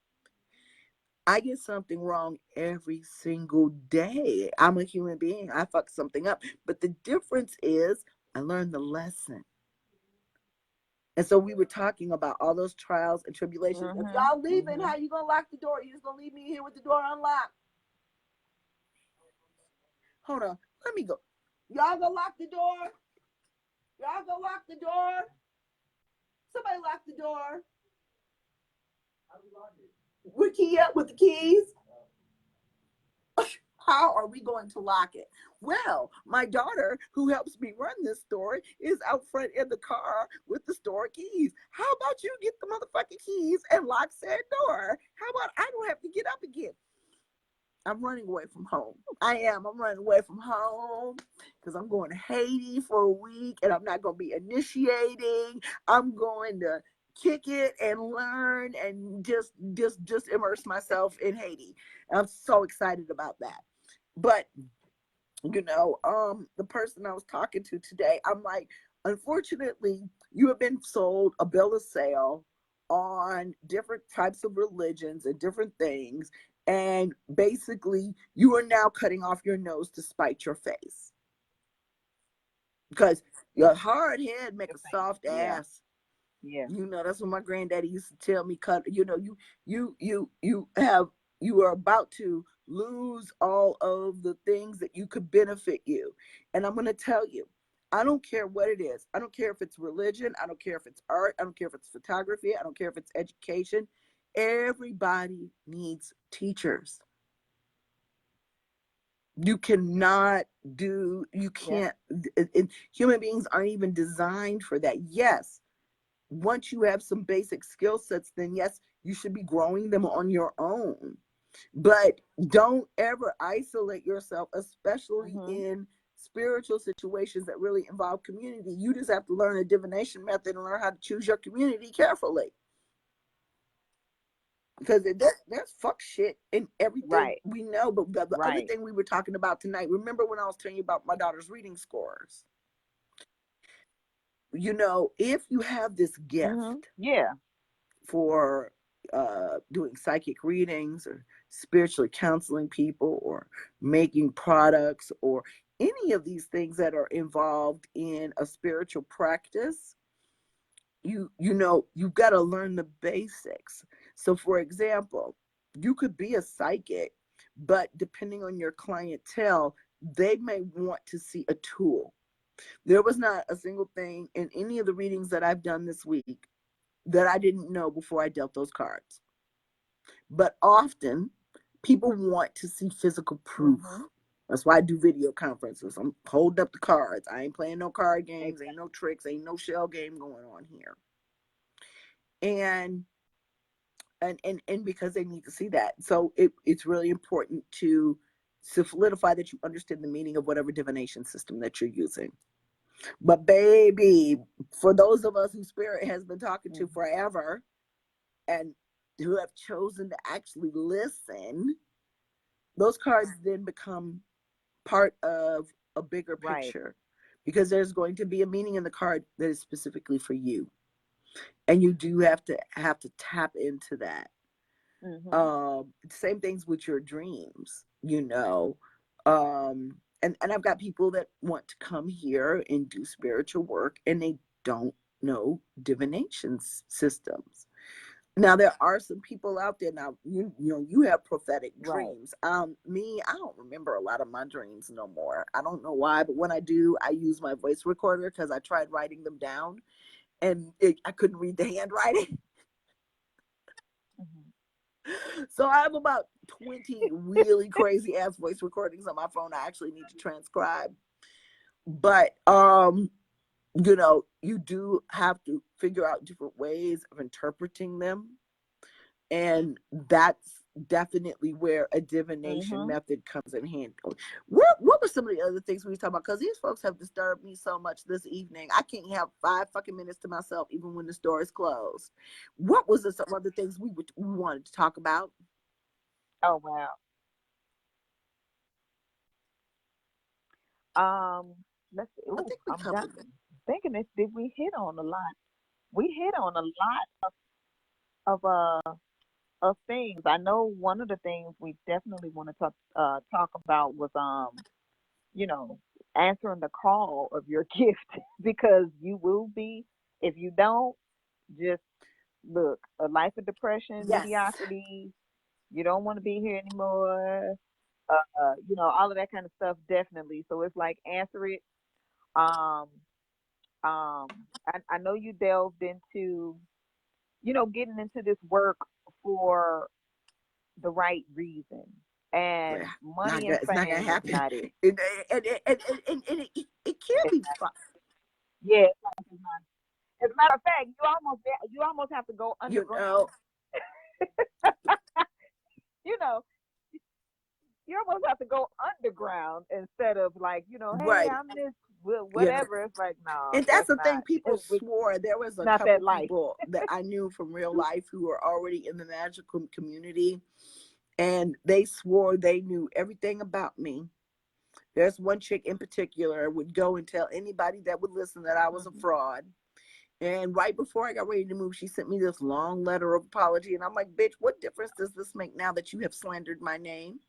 I get something wrong every single day. I'm a human being. I fuck something up. But the difference is I learned the lesson. And so we were talking about all those trials and tribulations. If Mhm. y'all leaving, Mhm. how you gonna lock the door? You just gonna leave me here with the door unlocked? Hold on. Let me go. Y'all gonna lock the door? Y'all gonna lock the door? Somebody lock the door. Where key up with the keys? How are we going to lock it? Well, my daughter, who helps me run this store, is out front in the car with the store keys. How about you get the motherfucking keys and lock said door? How about I don't have to get up again? I'm running away from home. I am. I'm running away from home because I'm going to Haiti for a week, and I'm not going to be initiating. I'm going to kick it and learn and just immerse myself in Haiti. I'm so excited about that. But the person I was talking to today, I'm like, unfortunately, you have been sold a bill of sale on different types of religions and different things. And basically, you are now cutting off your nose to spite your face because your hard head make Your a face. soft Yeah. ass. Yeah. That's what my granddaddy used to tell me. Cut. You are about to lose all of the things that you could benefit you. And I'm going to tell you, I don't care what it is. I don't care if it's religion. I don't care if it's art. I don't care if it's photography. I don't care if it's education. Everybody needs teachers. You cannot you Yeah. can't, human beings aren't even designed for that. Yes, once you have some basic skill sets, then yes, you should be growing them on your own. But don't ever isolate yourself, especially Mhm. in spiritual situations that really involve community. You just have to learn a divination method and learn how to choose your community carefully. Because there's fuck shit in everything Right. we know. But the other Right. thing we were talking about tonight, remember when I was telling you about my daughter's reading scores? If you have this Mhm. gift Yeah. for doing psychic readings or spiritually counseling people or making products or any of these things that are involved in a spiritual practice, you've got to learn the basics. So for example, you could be a psychic, but depending on your clientele, they may want to see a tool. There was not a single thing in any of the readings that I've done this week that I didn't know before I dealt those cards. But often people want to see physical proof. Mm-hmm. That's why I do video conferences. I'm holding up the cards. I ain't playing no card games, Exactly. ain't no tricks, ain't no shell game going on here. And because they need to see that. So it's really important to solidify that you understand the meaning of whatever divination system that you're using. But baby, for those of us who spirit has been talking to Mm-hmm. forever and who have chosen to actually listen, those cards then become part of a bigger Right. picture, because there's going to be a meaning in the card that is specifically for you, and you do have to tap into that. Mm-hmm. Same things with your dreams, and I've got people that want to come here and do spiritual work, and they don't know divination systems. Now there are some people out there now. You have prophetic Right. dreams. Me, I don't remember a lot of my dreams no more. I don't know why, but when I do, I use my voice recorder because I tried writing them down, and I couldn't read the handwriting. Mm-hmm. So I have about 20 really crazy ass voice recordings on my phone I actually need to transcribe. But you do have to figure out different ways of interpreting them. And that's definitely where a divination Mm-hmm. method comes in handy. What were some of the other things we were talking about? Because these folks have disturbed me so much this evening. I can't have 5 fucking minutes to myself, even when the store is closed. What was some other things we wanted to talk about? Oh wow. Um, let's see. I Ooh, think we I'm covered it. thinking this. Did we hit on a lot? We hit on a lot of things. I know one of the things we definitely want to talk about was you know, answering the call of your gift because you will be if you don't, just look, a life of depression, Yes. mediocrity, you don't want to be here anymore, all of that kind of stuff definitely. So it's like answer it. Um I know you delved into, getting into this work for the right reason. And money and It's not gonna fame is happen. not it. And it can't It's be not, fun. yeah, it's not. As a matter of fact, you almost have to go You underground. know, You know, you almost have to go underground instead of like, hey, right. I'm this You know, whatever. It's like, no, and that's that's the thing. not. People swore there was It's a not that couple life. people that I knew from real life who were already in the magical community, and they swore they knew everything about me. There's one chick in particular would go and tell anybody that would listen that I was a Hmm. fraud. And right before I got ready to move, she sent me this long letter of apology. And I'm like, bitch, what difference does this make now that you have slandered my name?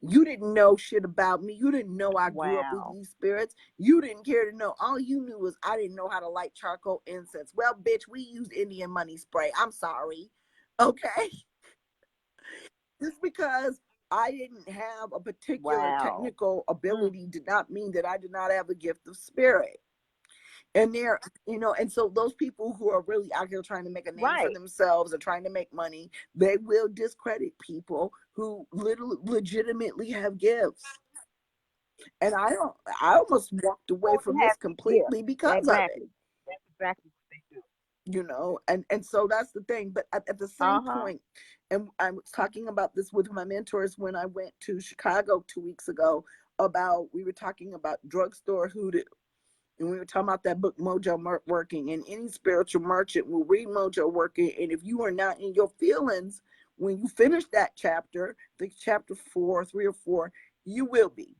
You didn't know shit about me. You didn't know I grew up with Wow. these spirits. You didn't care to know. All you knew was I didn't know how to light charcoal incense. Well, bitch, we used Indian money spray. I'm sorry. Okay. Just because I didn't have a particular Wow. technical Mm. ability did not mean that I did not have a gift of spirit. And and so those people who are really out here trying to make a name for Right. themselves and trying to make money, they will discredit people who literally legitimately have gifts. And I almost walked away Truly from this have the gift. completely because of it. Exactly. That's exactly what they do. And so that's the thing. But at the same Uh-huh. point, and I was talking about this with my mentors when I went to Chicago 2 weeks ago, about we were talking about drugstore hoodoo, and we were talking about that book Mojo Working, and any spiritual merchant will read Mojo Working, and if you are not in your feelings when you finish that chapter, I think chapter 4 3 or 4, you will be,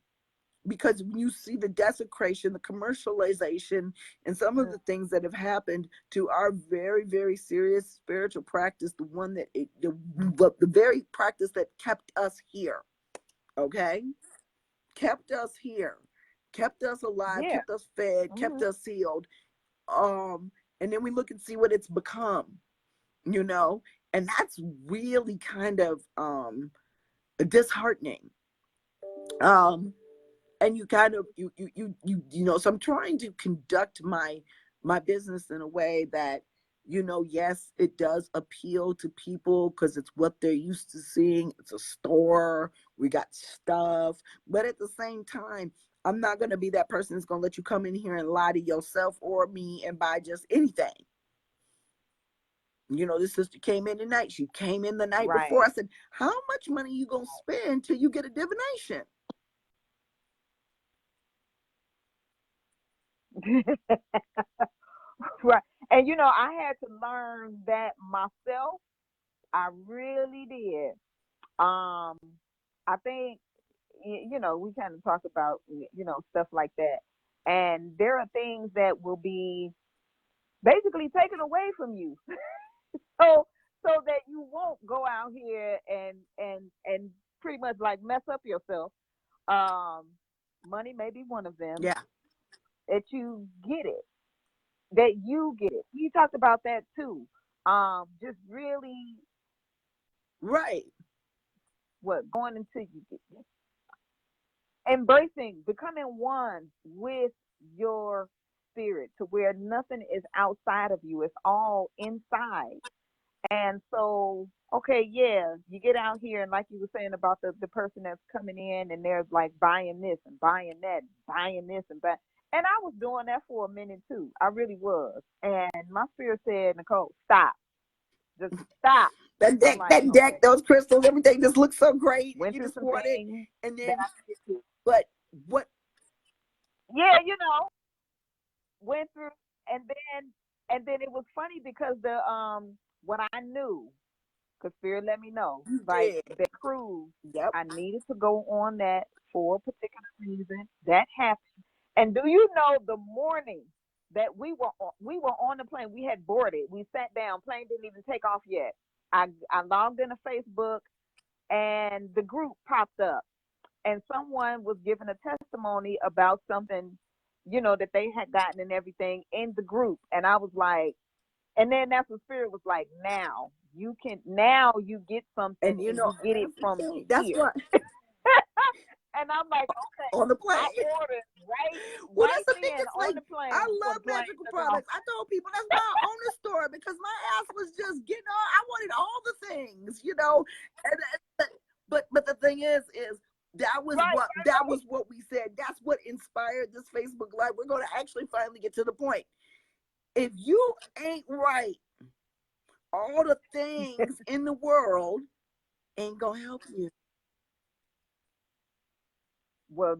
because when you see the desecration, the commercialization, and some of Mm. the things that have happened to our very, very serious spiritual practice, the one that the very practice that kept us here, okay, kept us here, kept us alive, Yeah. kept us fed, kept Hmm. us sealed. And then we look and see what it's become, you know, and that's really kind of disheartening. Um, and you kind of so I'm trying to conduct my business in a way that, yes, it does appeal to people because it's what they're used to seeing. It's a store, we got stuff, but at the same time, I'm not going to be that person that's going to let you come in here and lie to yourself or me and buy just anything. This sister came in tonight. She came in the night before. Right. I said, how much money you going to spend till you get a divination? Right. And I had to learn that myself. I really did. Um, I think we kind of talk about stuff like that. And there are things that will be basically taken away from you. So that you won't go out here and pretty much like mess up yourself. Um, money may be one of them. Yeah. That you get it. That you get it. We talked about that too. Just really Right. going until you get it. Embracing, becoming one with your spirit to where nothing is outside of you. It's all inside. And so, okay, yeah, you get out here and like you were saying about the person that's coming in and they're like buying this and buying that, buying this and that. And I was doing that for a minute too. I really was. And my spirit said, Nicole, stop. Just stop. That I'm deck, like, that okay. deck, those crystals, everything just looks so great, and Went you through just some want it. things And that then, I needed to. but what? Yeah, went through and then it was funny because the what I knew, because Spirit let me know, You like did. the cruise, Yep. I needed to go on that for a particular reason. That happened. And do you know the morning that we were on the plane, we had boarded, we sat down, plane didn't even take off yet. I logged into Facebook and the group popped up and someone was giving a testimony about something, that they had gotten and everything in the group. And I was like, and then that's what Spirit was like, now you get something And and you get it that's the from thing. That's here. what And I'm like, okay, on the I plane. ordered right Well, right that's the thing. then It's on like the I plane for love the plane magical took off. products. I told people that's why I own the store because my ass was just getting on. I wanted all the things. And but the thing is Right, that was what we said. That's what inspired this Facebook Live. We're going to actually finally get to the point. If you ain't right, all the things in the world ain't gonna help you. well,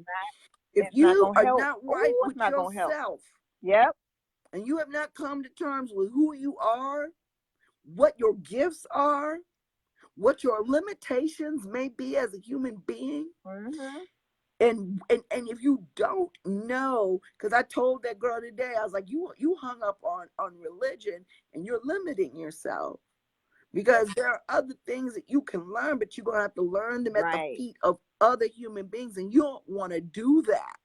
If it's not you gonna are help. not right Oh, it's with not gonna help. yourself Yep. and you have not come to terms with who you are, what your gifts are, what your limitations may be as a human being, Mhm. and if you don't know, because I told that girl today, I was like, you hung up on religion and you're limiting yourself because there are other things that you can learn, but you're gonna have to learn them at the Right. feet of other human beings, and you don't want to do that.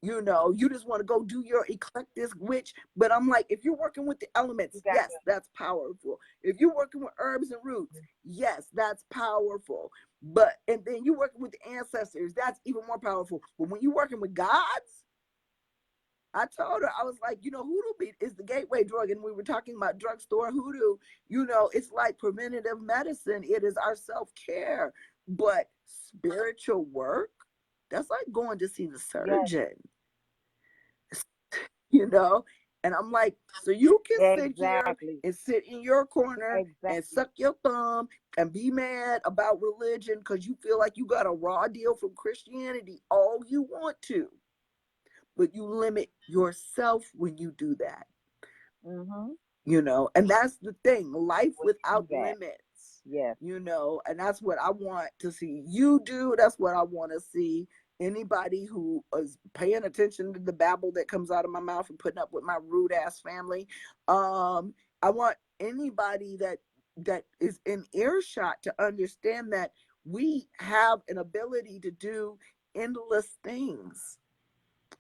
You just want to go do your eclectic witch. But I'm like, if you're working with the You elements, got yes, that's powerful. If you're working with herbs and roots, yes, that's powerful. But and then you're working with the ancestors, that's even more powerful. But when you're working with gods, I told her, I was like, hoodoo is the gateway drug. And we were talking about drugstore hoodoo. It's like preventative medicine. It is our self-care. But spiritual work, that's like going to see the yes, surgeon, you know? And I'm like, so you can sit here exactly. and sit in your corner and Exactly. suck your thumb and be mad about religion because you feel like you got a raw deal from Christianity all you want to, but you limit yourself when you do that. Mhm. And that's the thing, life When you without do that. limits. Yes. And that's what I want to see you do. That's what I want to see anybody who is paying attention to the babble that comes out of my mouth and putting up with my rude ass family. I want anybody that is in earshot to understand that we have an ability to do endless things,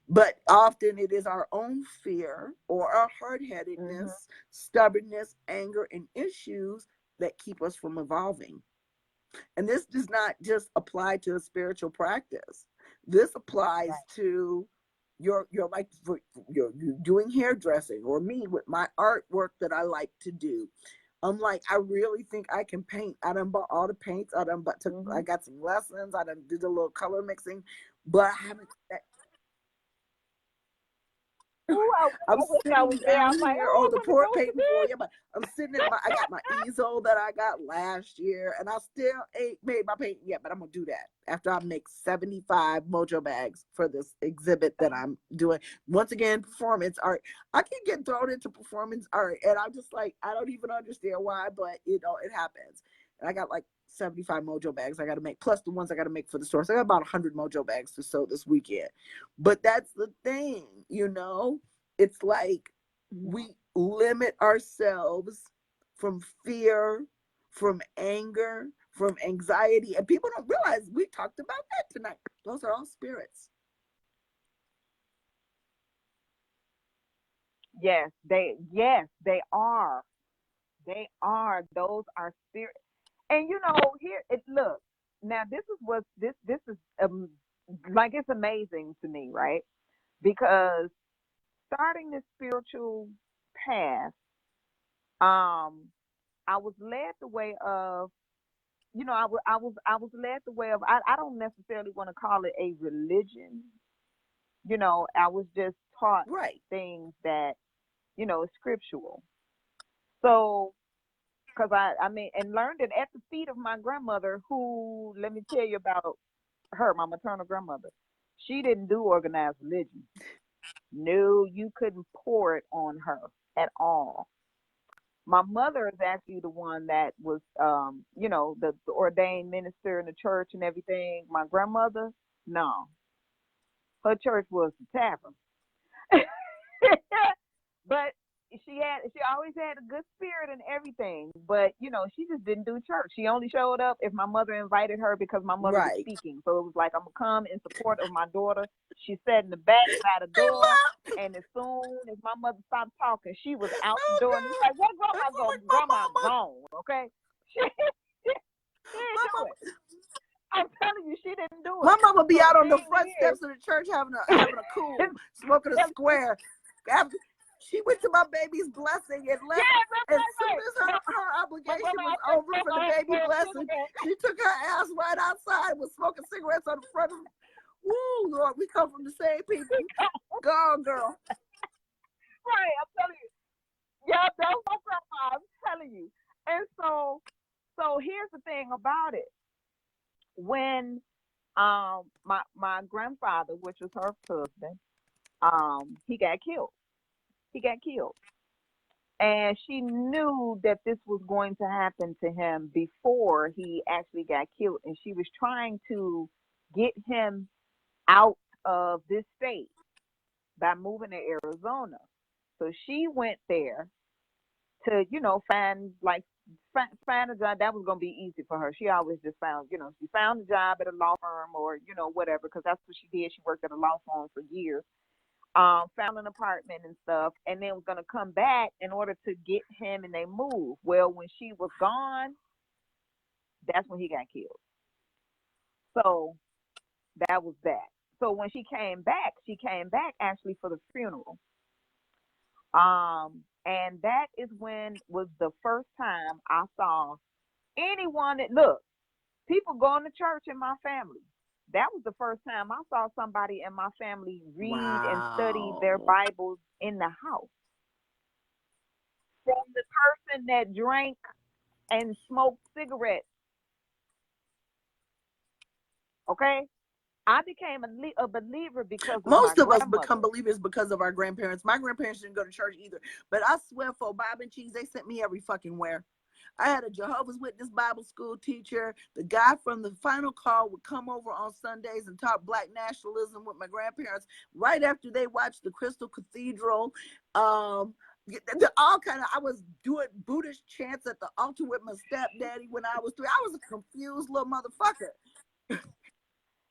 but often it is our own fear or our Mhm. hard-headedness, stubbornness, anger, and issues that keep us from evolving. And this does not just apply to a spiritual practice. This Right. applies to your like for you're doing hairdressing, or me with my artwork that I like to do. I'm like, I really think I can paint. I done bought all the paints. I done but took. I Mm-hmm. got some lessons. I done did a little color mixing, but I haven't. Ooh, I'm I wish I sitting was there. down I'm like, here. oh, Oh, I the want to go poor to painting for you, but I'm sitting at my. I got my easel that I got last year, and I still ain't made my painting yet. But I'm gonna do that after I make 75 Mojo bags for this exhibit that I'm doing. Once again, performance art. I can get thrown into performance art, and I'm just like, I don't even understand why, but it happens. And I got like 75 Mojo bags I got to make, plus the ones I got to make for the store. So I got about 100 Mojo bags to sew this weekend. But that's the thing. It's like Mhm. we limit ourselves from fear, from anger, from anxiety. And people don't realize we talked about that tonight. Those are all spirits. Yes, they are. They are. Those are spirit. And here it look. Now this is what this is like it's amazing to me, right? Because starting this spiritual path, um, I was led the way of, I was led the way of, I don't necessarily want to call it a religion. I was just taught Right. things that, is scriptural. So, because I mean, and learned it at the feet of my grandmother, who, let me tell you about her, my maternal grandmother. She didn't do organized religion. No, you couldn't pour it on her at all. My mother is actually the one that was, the ordained minister in the church and everything. My grandmother, no, her church was the tavern. But she always had a good spirit and everything. But she just didn't do church. She only showed up if my mother invited her because my mother was Right. speaking. So it was like, I'm gonna come in support of my daughter. She sat in the back by the door. And as soon as my mother stopped talking, she was out the Oh door. And it's like, what God. That grandma sounds go? like my Grandma mama. gone, okay? She didn't My do mama it. I'm telling you, she didn't do it. My mama be So the out on the thing front is, steps of the church having a cool, smoking a square. After she went to my baby's blessing and left. yeah, right, As right, soon right. as her My obligation grandma, was I think over for grandma the had a baby square blessing, cigarette. she took her ass right outside, was smoking cigarettes on the front of. Woo, Lord, we come from the same people. Go on, girl. Right, I'm telling you. Yeah, that's my grandma. I'm telling you. And so here's the thing about it. When my grandfather, which was her husband, he got killed. He got killed. And she knew that this was going to happen to him before he actually got killed. And she was trying to get him out of this state by moving to Arizona. So she went there to, find like find a job that was gonna be easy for her. She always just found, she found a job at a law firm or whatever, because that's what she did. She worked at a law firm for years. Found an apartment and stuff, and then was gonna come back in order to get him, and they moved. Well, when she was gone, that's when he got killed. So that was that. So when she came back actually for the funeral. And that is when was the first time I saw anyone that look, people going to church in my family. That was the first time I saw somebody in my family read and study their Wow. Bibles in the house. From the person that drank and smoked cigarettes, okay? I became a believer because of my Most of us become grandmother. believers because of our grandparents. My grandparents didn't go to church either, but I swear for Bob and Cheese, they sent me every fucking where. I had a Jehovah's Witness Bible school teacher. The guy from the Final Call would come over on Sundays and talk black nationalism with my grandparents right after they watched the Crystal Cathedral. All kind of. I was doing Buddhist chants at the altar with my stepdaddy when I was 3. I was a confused little motherfucker.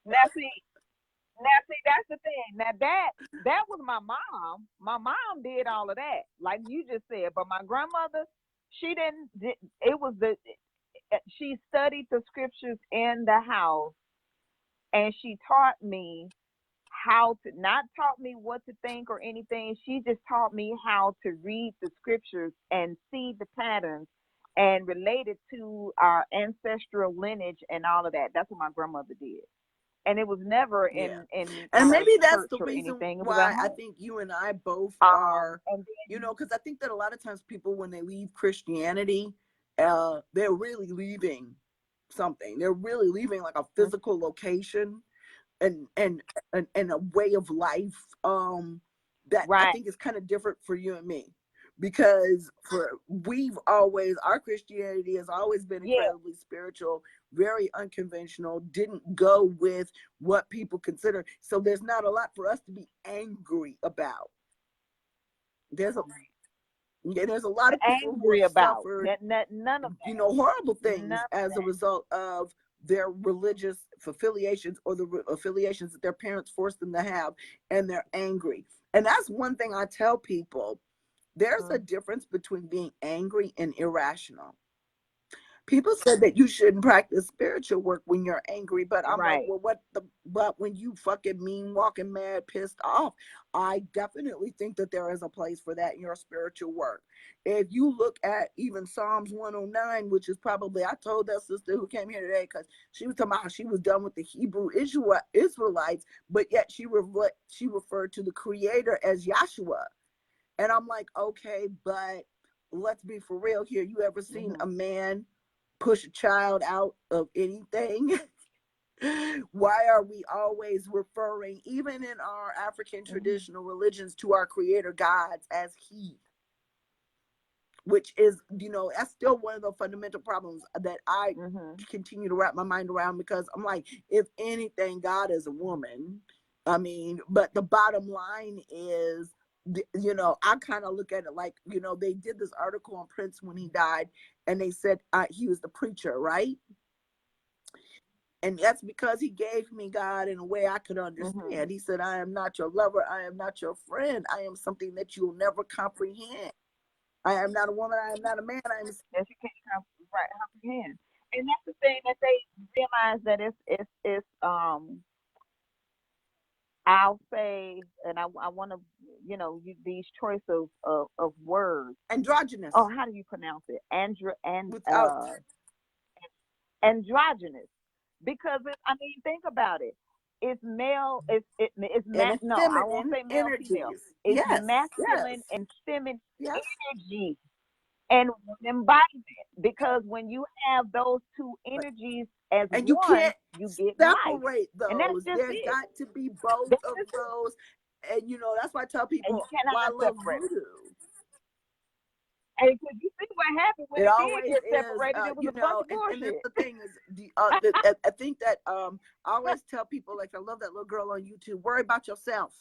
Now see, now see, that's the thing. Now that was my mom. My mom did all of that, like you just said. But my grandmother, she didn't. It was the she studied the scriptures in the house and she taught me how to, not taught me what to think or anything. She just taught me how to read the scriptures and see the patterns and relate it to our ancestral lineage and all of that. That's what my grandmother did. And it was never Yeah. in And maybe that's church the or reason anything. It was at why I home. think you and I both are, And because I think that a lot of times people, when they leave Christianity, they're really leaving something. They're really leaving like a then, physical location and a way of life that I right, think is kind of different for you and me, because we've always, our Christianity has always been yeah, incredibly spiritual, very unconventional, didn't go with what people consider. So there's not a lot for us to be angry about. There's a there's a lot of people who angry have about suffered, that, none of horrible that, none things of as a result of their religious affiliations, or the affiliations that their parents forced them to have, and they're angry. And that's one thing I tell people: there's a that. difference between being angry and irrational. People said that you shouldn't practice spiritual work when you're angry, but I'm like, Right. well, but when you fucking mean, walking mad, pissed off, I definitely think that there is a place for that in your spiritual work. If you look at even Psalms 109, which is probably, I told that sister who came here today, because she was talking about how she was done with the Hebrew Israelites, but yet she referred to the Creator as Yahshua. And I'm like, okay, but let's be for real here. You ever seen a Hmm. man push a child out of anything? Why are we always referring, even in our African Hmm. traditional religions, to our creator gods as he? Which is, that's still one of the fundamental problems that I Hmm. continue to wrap my mind around, because I'm like, if anything, God is a woman. I mean, but the bottom line is, I kind of look at it like, they did this article on Prince when he died, and they said he was the preacher, right? And that's because he gave me God in a way I could Hmm. understand. He said, I am not your lover, I am not your friend, I am something that you'll never comprehend. I am not a woman, I am not a man, I am. That you can't right comprehend. And that's the thing that they realize, that it's I'll say, and I want to, use these choice of words. Oh, Androgynous, how do you pronounce it? without, Androgynous, because I mean, think about it. It's male. and No, I won't feminine say male, female. energies. It's Yes, masculine yes, and feminine yes. energy and embodiment. Because when you have those two energies as And you one, can't you get life, separate and that's those. just There's it. got to be both That's of just it. those. And that's why I tell And you people why I cannot love separate them. voodoo. And because you see what happened when It it did always get is, separated, it was a bunch of and that's bullshit. the thing is, I think that I always tell people, like, I love that little girl on YouTube. Worry about yourself.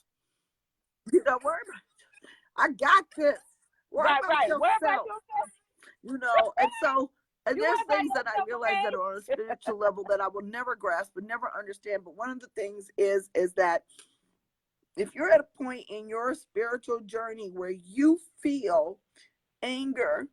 Worry about. I got this. Worry Right, about right. Worry about yourself. yourself. And so, and You there's worry about things that I yourself, realize okay? that are on a spiritual level that I will never grasp and never understand. But one of the things is that if you're at a point in your spiritual journey where you feel anger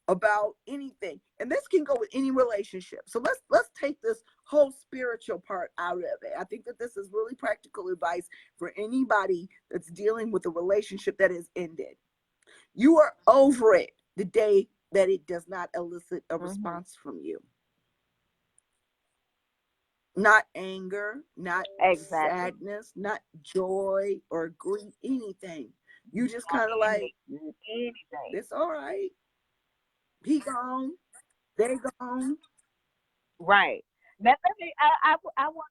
about anything, and this can go with any relationship, so let's take this whole spiritual part out of it. I think that this is really practical advice for anybody that's dealing with a relationship that has ended. You are over it the day that it does not elicit a Hmm. response from you. Not anger, not Exactly. sadness, not joy or grief, anything. You just kind of like, Anything. it's all right. He gone, they gone. Right. Now, let me. I want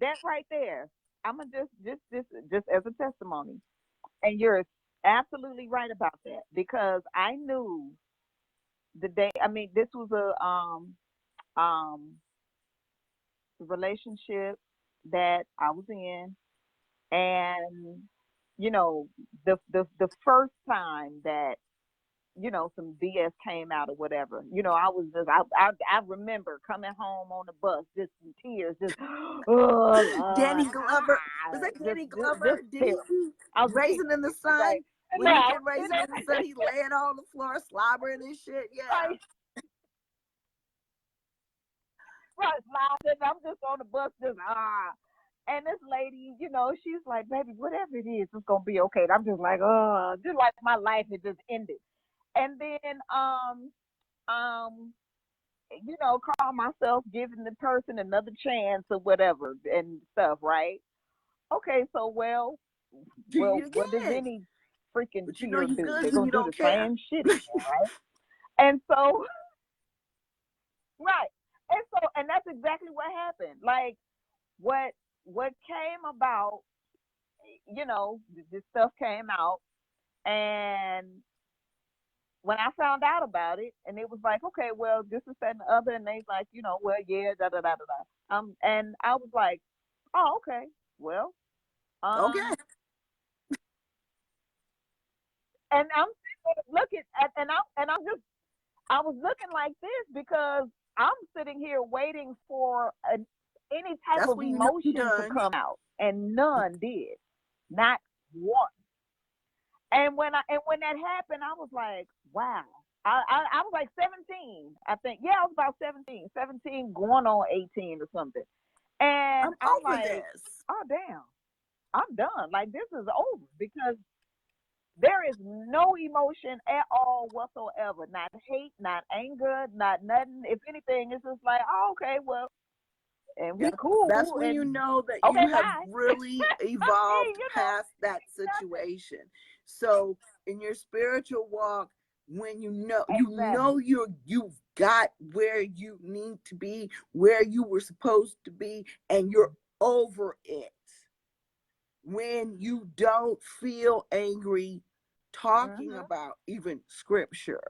that right there. I'm gonna just as a testimony, and you're absolutely right about that, because I knew the day. I mean, this was a um relationship that I was in, and the first time that some BS came out or whatever. I was just I remember coming home on the bus just in tears, just oh Lord, Danny Glover, was that just Danny just Glover? Did he terrible. do I was a kid, Raisin in the okay? Sun? When he Now, did Raisin in the Sun, he laying on the floor slobbering and shit. Yeah. right, right, Lord, I'm just on the bus, just And this lady, she's like, baby, whatever it is, it's gonna be okay. And I'm just like, just like my life had just ended. And then um, call myself giving the person another chance or whatever and stuff, right? Okay, so Do it what does again. any freaking But you know peer you do? good They're when gonna you do the don't care. same shit again, right? And so, right, and that's exactly what happened. Like what came about, this stuff came out, and when I found out about it, and it was like, okay, well, this is that and the other, and they like, well, yeah, da da da da da. And I was like, oh, okay, well, Okay. and I'm looking at, I was looking like this because I'm sitting here waiting for any type That's of when you know you're emotion to done. come out, and none did, not one. And when that happened, I was like, wow. I was like 17, I think. Yeah, I was about 17, going on 18 or something. And I'm I'm over like, this. oh damn, I'm done. Like this is over because there is no emotion at all whatsoever. Not hate, not anger, not nothing. If anything, it's just like, oh, okay, well, and we That's cool, when you and know that okay, you have bye. really Hey, evolved past that nothing. situation. So in your spiritual walk, when Exactly. you've got where you need to be, where you were supposed to be, and you're over it. When you don't feel angry talking Hmm. about even scripture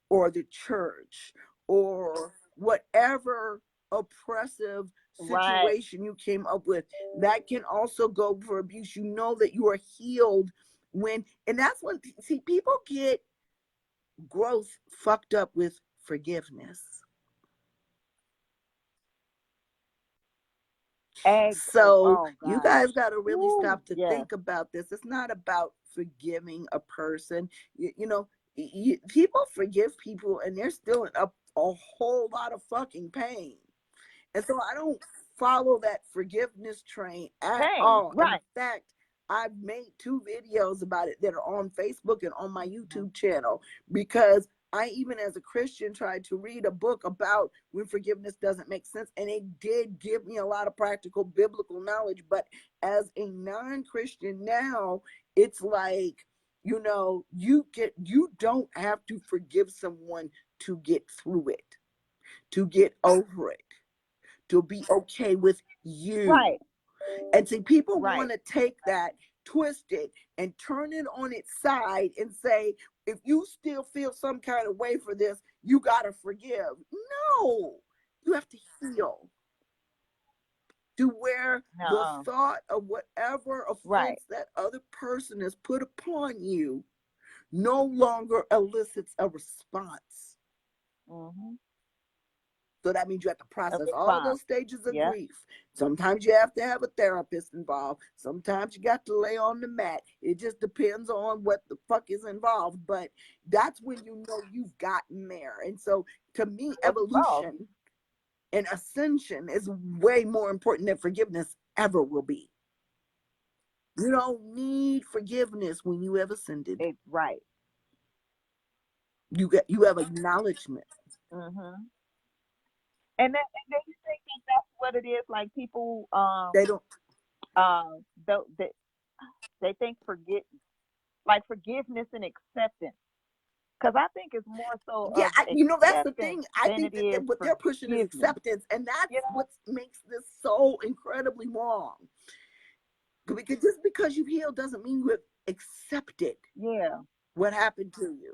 or the church or whatever oppressive Right. situation you came up with, that can also go for abuse. You know that you are healed when, and that's when, see, people get growth fucked up with forgiveness. Egg. Oh, So oh you guys gosh. got to really Woo. stop to Yes. think about this. It's not about forgiving a person. People forgive people and they're still in a whole lot of fucking pain. And so I don't follow that forgiveness train at Pain. all. In Right. fact, I've made 2 videos about it that are on Facebook and on my Mhm. YouTube channel because I, even as a Christian, tried to read a book about when forgiveness doesn't make sense. And it did give me a lot of practical biblical knowledge. But as a non-Christian now, it's like, you don't have to forgive someone to get through it, to get over it, to be okay with you. Right. And see, people want Right. to take that, twist it, and turn it on its side and say, if you still feel some kind of way for this, you got to forgive. No, you have to heal to where the Uh-uh. thought of whatever Right. offense that other person has put upon you no longer elicits a response. Hmm. So that means you have to A process all response. those stages of Yeah. grief. Sometimes you have to have a therapist involved. Sometimes you got to lay on the mat. It just depends on what the fuck is involved. But that's when you know you've gotten there. And so to me, What's involved? evolution and ascension is way more important than forgiveness ever will be. You don't need forgiveness when you have ascended. Right. You have acknowledgement. Hmm. And then you think that that's what it is. Like people, They don't. they, they think like forgiveness and acceptance. Because I think it's more so Yeah, of that's the acceptance thing. I than think it that is what they're pushing is forgiveness. acceptance, and that's You know? what makes this so incredibly wrong. Because just because you've healed doesn't mean you have accepted Yeah. what happened to you.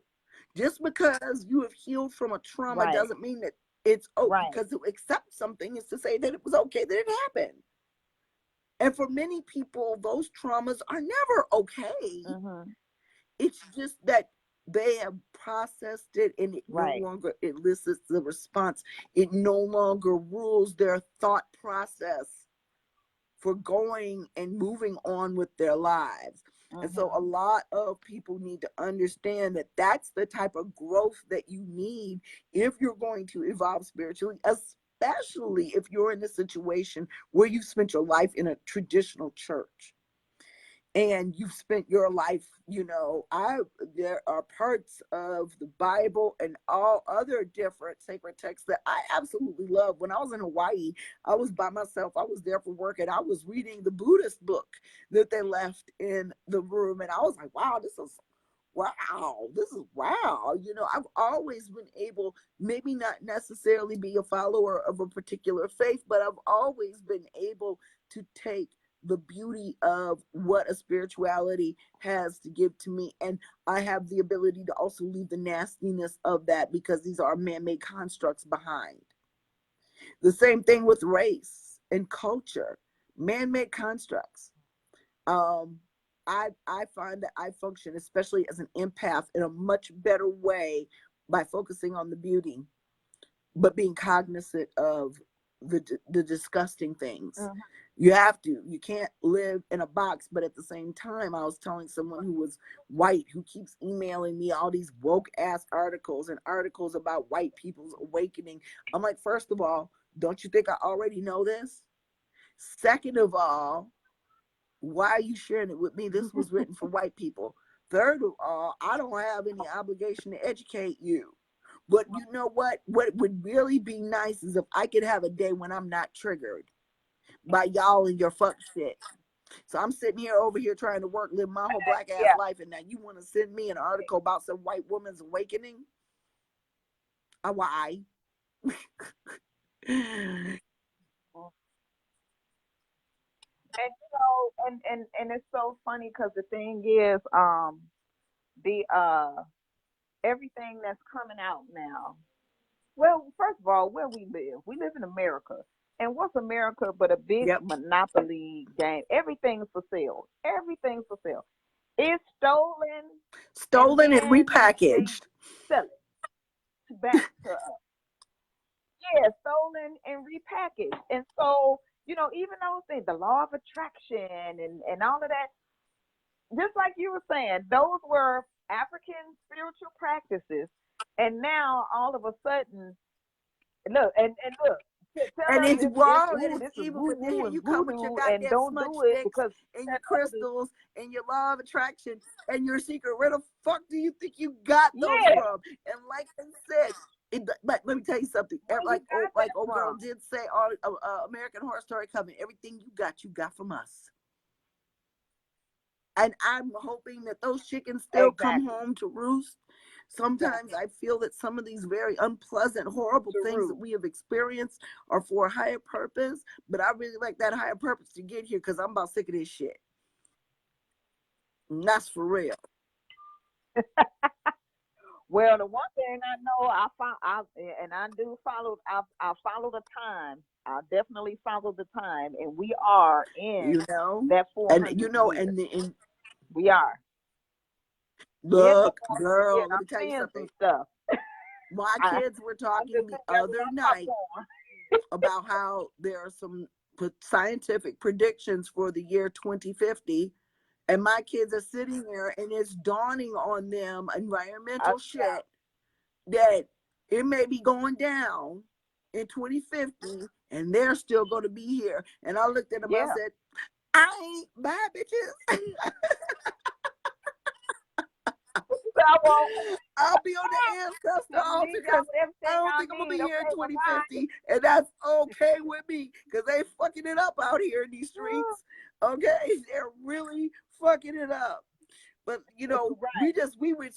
Just because you have healed from a trauma Right. doesn't mean that it's Right. because to accept something is to say that it was okay that it happened. And for many people, those traumas are never okay. Hmm. It's just that they have processed it and it no Right. longer elicits the response. It no longer rules their thought process for going and moving on with their lives. And so a Hmm. lot of people need to understand that that's the type of growth that you need if you're going to evolve spiritually, especially if you're in a situation where you spent your life in a traditional church and you've spent your life, I there are parts of the Bible and all other different sacred texts that I absolutely love. When I was in Hawaii, I was by myself. I was there for work, and I was reading the Buddhist book that they left in the room, and I was like, wow, this is wow. I've always been able, maybe not necessarily be a follower of a particular faith, but I've always been able to take the beauty of what a spirituality has to give to me. And I have the ability to also leave the nastiness of that, because these are man-made constructs behind. The same thing with race and culture, man-made constructs. um I find that I function, especially as an empath, in a much better way by focusing on the beauty, but being cognizant of the disgusting things. Mhm. You can't live in a box. But at the same time, I was telling someone who was white, who keeps emailing me all these woke ass articles and articles about white people's awakening. I'm like, first of all, don't you think I already know this? Second of all, why are you sharing it with me? This was written for white people. Third of all, I don't have any obligation to educate you. But you know what? What would really be nice is if I could have a day when I'm not triggered by y'all and your fuck shit. So I'm sitting here over here trying to work, live my whole black ass Yeah. life, and now you want to send me an article about some white woman's awakening? Why? And and it's so funny because the thing is, the everything that's coming out now. Well, first of all, where we live in America, and what's America but a big Yep. monopoly game? Everything's for sale. Everything's for sale. It's stolen, and Stolen and then they repackaged. sell it back to us. Yeah, stolen and repackaged. And so, even those things, the law of attraction and all of that, just like you were saying, those were African spiritual practices. And now all of a sudden, look, and look, tell And us it's if wrong, and ooh, it's this is evil. woo But then woo here and you come with your voodoo and goddamn don't smudge do it sticks because and your tell others, crystals and your law of attraction and your secret. Where the fuck do you think you got those yeah, from? And like I said, like, let me tell you something. where you Like, got like that old girl from? did say, American Horror Story coming. Everything you got from us. And I'm hoping that those chickens still come Exactly. home to roost. Sometimes Exactly. I feel that some of these very unpleasant, horrible To things that root. we have experienced are for a higher purpose. But I really like that higher purpose to get here, because I'm about sick of this shit. And that's for real. Well, the one thing I know, and I do follow. I follow the time. I definitely follow the time, and we are in You know? that And 400 years. and We are. We in the look, 400 years. girl, let me I'm tell you seeing some something. stuff. My I, kids were I'm talking just the sitting there with other my night popcorn. about how there are some scientific predictions for the year 2050. And my kids are sitting there, and it's dawning on them, environmental Yeah, shit, that it may be going down in 2050, and they're still going to be here. And I looked at them, I yeah. said, I ain't bye, bitches. I won't. I'll be on the ancestor I'm gonna altar, leave y'all because with I everything don't y'all think I'm going to need. be here in Okay, bye bye. 2050. And that's okay with me, because they fucking it up out here in these streets. Okay? They're really fucking it up. But Right.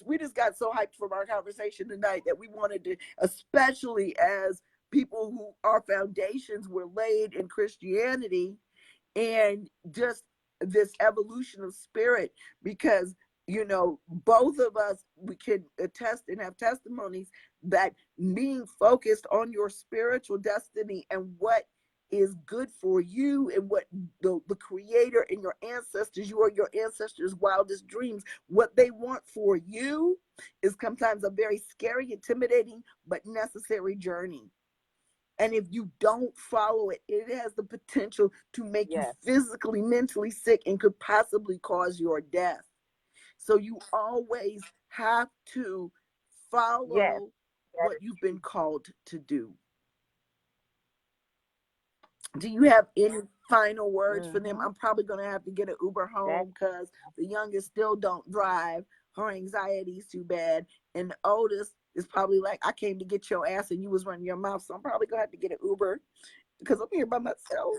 we just got so hyped from our conversation tonight that we wanted to, especially as people who our foundations were laid in Christianity, and just this evolution of spirit, because both of us, we can attest and have testimonies that being focused on your spiritual destiny and what is good for you, and what the creator and your ancestors, you are your ancestors wildest dreams, what they want for you, is sometimes a very scary, intimidating, but necessary journey. And if you don't follow it, it has the potential to make you Yes. physically, mentally sick, and could possibly cause your death. So you always have to Yes. follow That what is you've been true. called to do. Do you have any final words for them? Mm-hmm. I'm probably going to have to get an Uber That home because the youngest still don't drive. Her anxiety's too bad. And the oldest is probably like, I came to get your ass and you was running your mouth. So I'm probably going to have to get an Uber because I'm here by myself.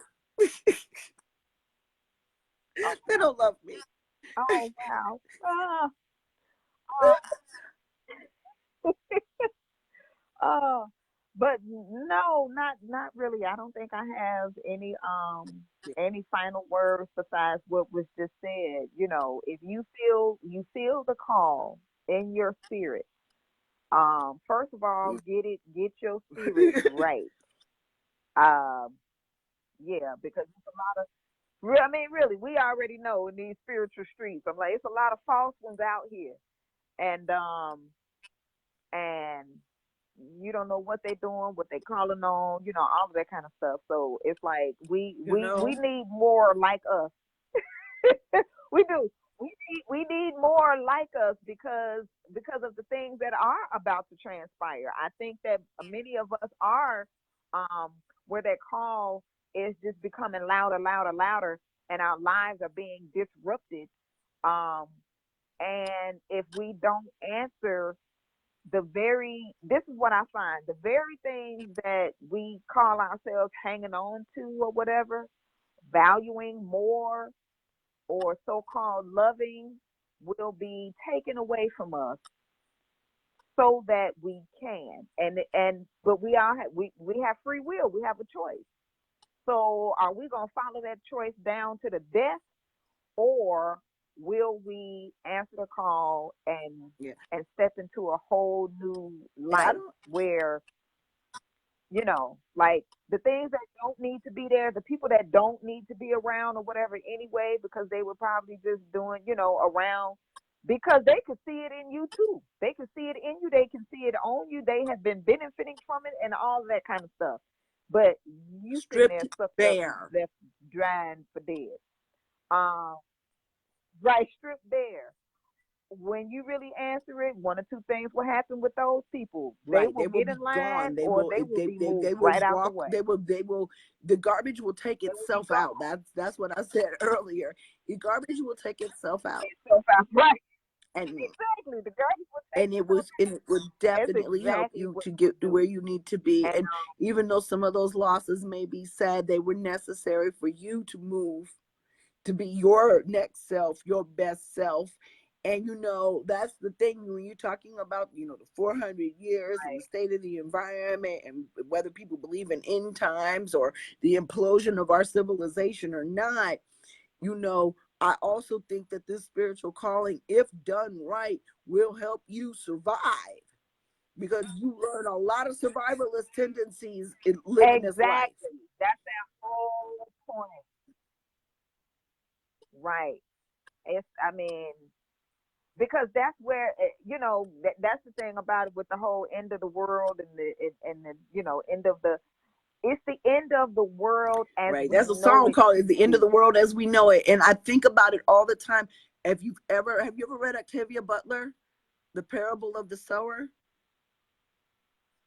They don't love me. oh wow. Uh, uh, but no, not really. I don't think I have any final words besides what was just said. You know, if you feel the call in your spirit, first of all, get your spirit right. Um, yeah, because it's a lot of I mean, really, we already know in these spiritual streets. I'm like, it's a lot of false ones out here, and and you don't know what they're doing, what they calling on, all of that kind of stuff. So it's like we you we we know, need more like us. We do. We need more like us because of the things that are about to transpire. I think that many of us are um where that call is just becoming louder, louder, louder, and our lives are being disrupted. Um, and if we don't answer this is what I find, the very things that we call ourselves hanging on to or whatever, valuing more or so-called loving will be taken away from us so that we can. And but we all have we have free will, we have a choice. So are we going to follow that choice down to the death, or will we answer the call yeah. and step into a whole new And I life don't, where like the things that don't need to be there, the people that don't need to be around or whatever anyway, because they were probably just doing, around because they could see it in you too. They can see it in you. They can see it on you. They have been benefiting from it and all of that kind of stuff. But you sitting stripped there sucked up, bare. left drying for dead. Um, right, stripped bare. When you really answer it, one or two things will happen with those people. They Right, will they will get be in line gone. They or will, they if will be they moved will right out the walk. way. They will. The garbage will take They will be itself out. gone. That's what I said earlier. The garbage will take itself out, It's so fast. Right. and Exactly. The garbage will take and itself. it would That's definitely help exactly you what to it will get to where do. you need to be. And And even though some of those losses may be sad, they were necessary for you to move to be your next self, your best self. And that's the thing when you're talking about, the 400 years and the right, state of the environment and whether people believe in end times or the implosion of our civilization or not, I also think that this spiritual calling, if done right, will help you survive because you learn a lot of survivalist tendencies in living this life. exactly. That's that whole point. Right. I mean, because that's where that's the thing about it with the whole end of the world and the end of the it's the end of the world as Right. we There's a know song it called "It's to the End of be. the World as We Know It," and I think about it all the time. Have you ever read Octavia Butler, The Parable of the Sower?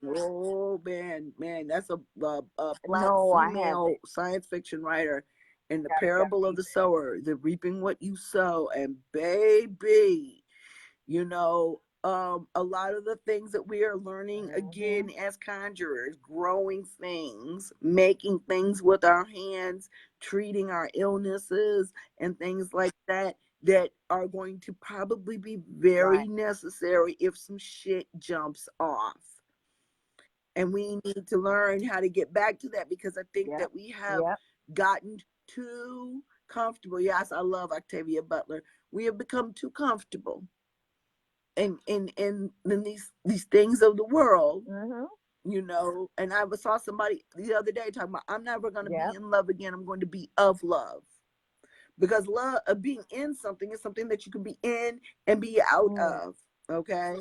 Oh man, that's a black No, I female haven't. science fiction writer. And the Gotta parable of read the that. sower, the reaping what you sow, and baby, a lot of the things that we are learning Hmm. again as conjurers, growing things, making things with our hands, treating our illnesses and things like that are going to probably be Right. very necessary if some shit jumps off. And we need to learn how to get back to that because I think Yep. that we have Yep. gotten too comfortable. Yes, I love Octavia Butler. We have become too comfortable in these things of the world, Hmm. and I saw somebody the other day talking about, I'm never going to be Yep. in love again. I'm going to be of love because love of being in something is something that you can be in and be out Mm. of. Okay.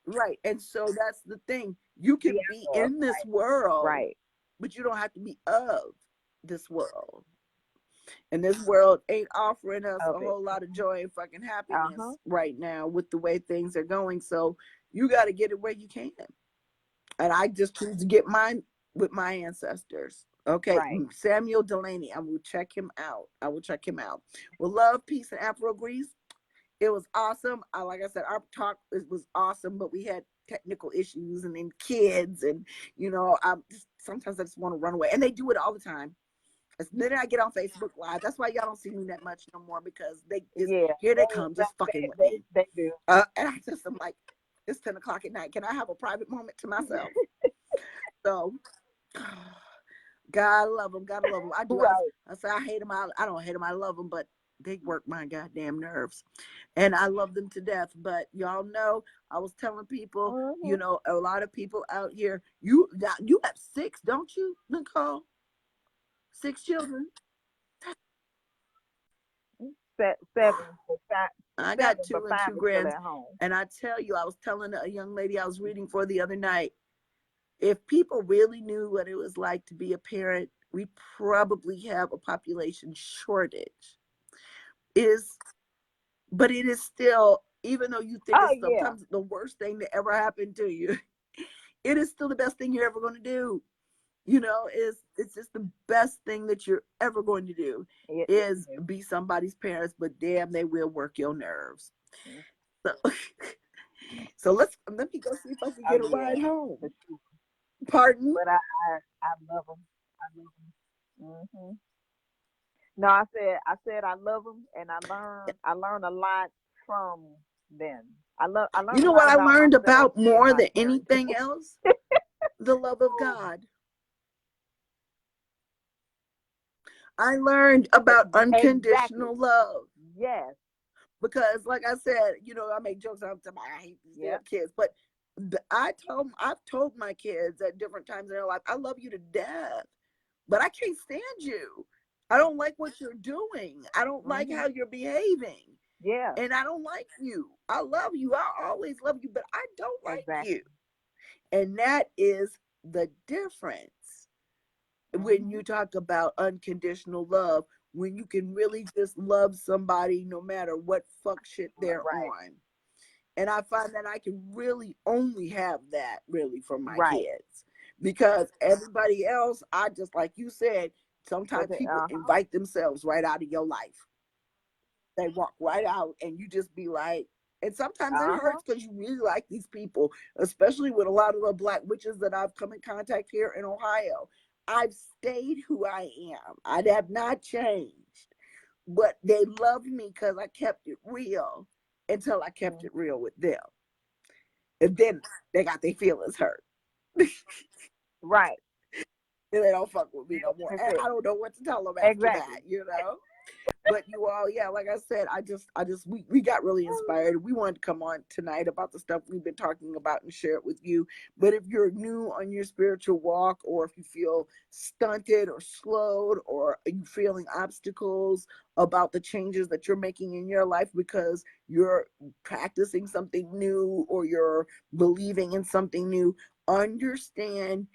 Right. And so that's the thing. You Be can be out of. in this world, Right. but you don't have to be of this world. And this world ain't offering us a Of it. whole lot of joy and fucking Uh-huh. happiness right now with the way things are going. So you got to get it where you can. And I just choose to get mine with my ancestors. Okay, Right. Samuel Delaney. I will check him out. I will check him out. Well, love, peace, and Afro Grease. It was awesome. Like I said, our talk was awesome, but we had technical issues and then kids, and sometimes I just want to run away, and they do it all the time. Then I get on Facebook Live. That's why y'all don't see me that much no more, because they just Yeah. here they come, just fucking with me. They do. And I'm like, it's 10 o'clock at night. Can I have a private moment to myself? So, God love them. Gotta love them. I do. Right. I say I hate them. I don't hate them. I love them, but they work my goddamn nerves, and I love them to death. But y'all know, I was telling people, Mm-hmm. a lot of people out here. You have 6, don't you, Nicole? 6 children. Seven. I got Seven, but 2 and 5 2 is still grands, at home. and I tell you, I was telling a young lady I was reading for the other night. If people really knew what it was like to be a parent, we probably have a population shortage. But it is still, even though you think Oh it's yeah. sometimes the worst thing that ever happened to you, it is still the best thing you're ever going to do. It's just the best thing that you're ever going to do is be somebody's parents, but damn, they will work your nerves. So, so let me go see if I can get a ride home. Pardon? But I love them. I love them. Hmm. No, I said I love them, and I learned a lot from them. I learned You a know lot what I about learned myself about and more my than parenting. anything else? The love of God. I learned about Exactly. unconditional love. Yes. Because, like I said, I make jokes all the time. I hate these damn kids, but I've told my kids at different times in their life, I love you to death, but I can't stand you. I don't like what you're doing. I don't like how you're behaving. Yeah. And I don't like you. I love you. I always love you, but I don't like you. And that is the difference when you talk about unconditional love, when you can really just love somebody no matter what fuck shit they're on. And I find that I can really only have that really from my kids, because everybody else, I just, like you said, sometimes people invite themselves right out of your life. They walk right out and you just be like, and sometimes it hurts because you really like these people, especially with a lot of the Black witches that I've come in contact here in Ohio. I've stayed who I am. I have not changed, but they loved me because I kept it real until I kept it real with them. And then they got their feelings hurt. Right. And they don't fuck with me no more. And I don't know what to tell them after that, But you all, yeah, like I said, we got really inspired. We wanted to come on tonight about the stuff we've been talking about and share it with you. But if you're new on your spiritual walk, or if you feel stunted or slowed, or are you feeling obstacles about the changes that you're making in your life because you're practicing something new or you're believing in something new, understand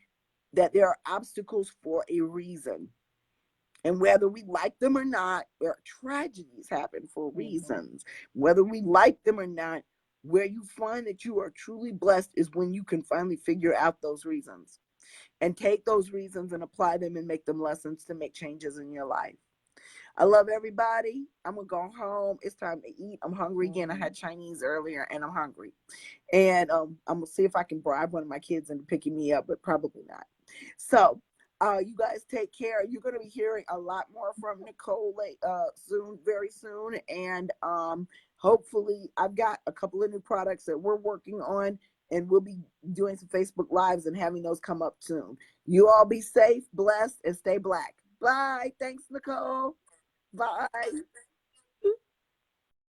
that there are obstacles for a reason. And whether we like them or not, where tragedies happen for reasons, whether we like them or not, where you find that you are truly blessed is when you can finally figure out those reasons and take those reasons and apply them and make them lessons to make changes in your life. I love everybody. I'm going to go home. It's time to eat. I'm hungry again. I had Chinese earlier and I'm hungry. And I'm going to see if I can bribe one of my kids into picking me up, but probably not. So, you guys take care. You're going to be hearing a lot more from Nicole soon, very soon. And hopefully I've got a couple of new products that we're working on, and we'll be doing some Facebook Lives and having those come up soon. You all be safe, blessed, and stay Black. Bye. Thanks, Nicole. Bye.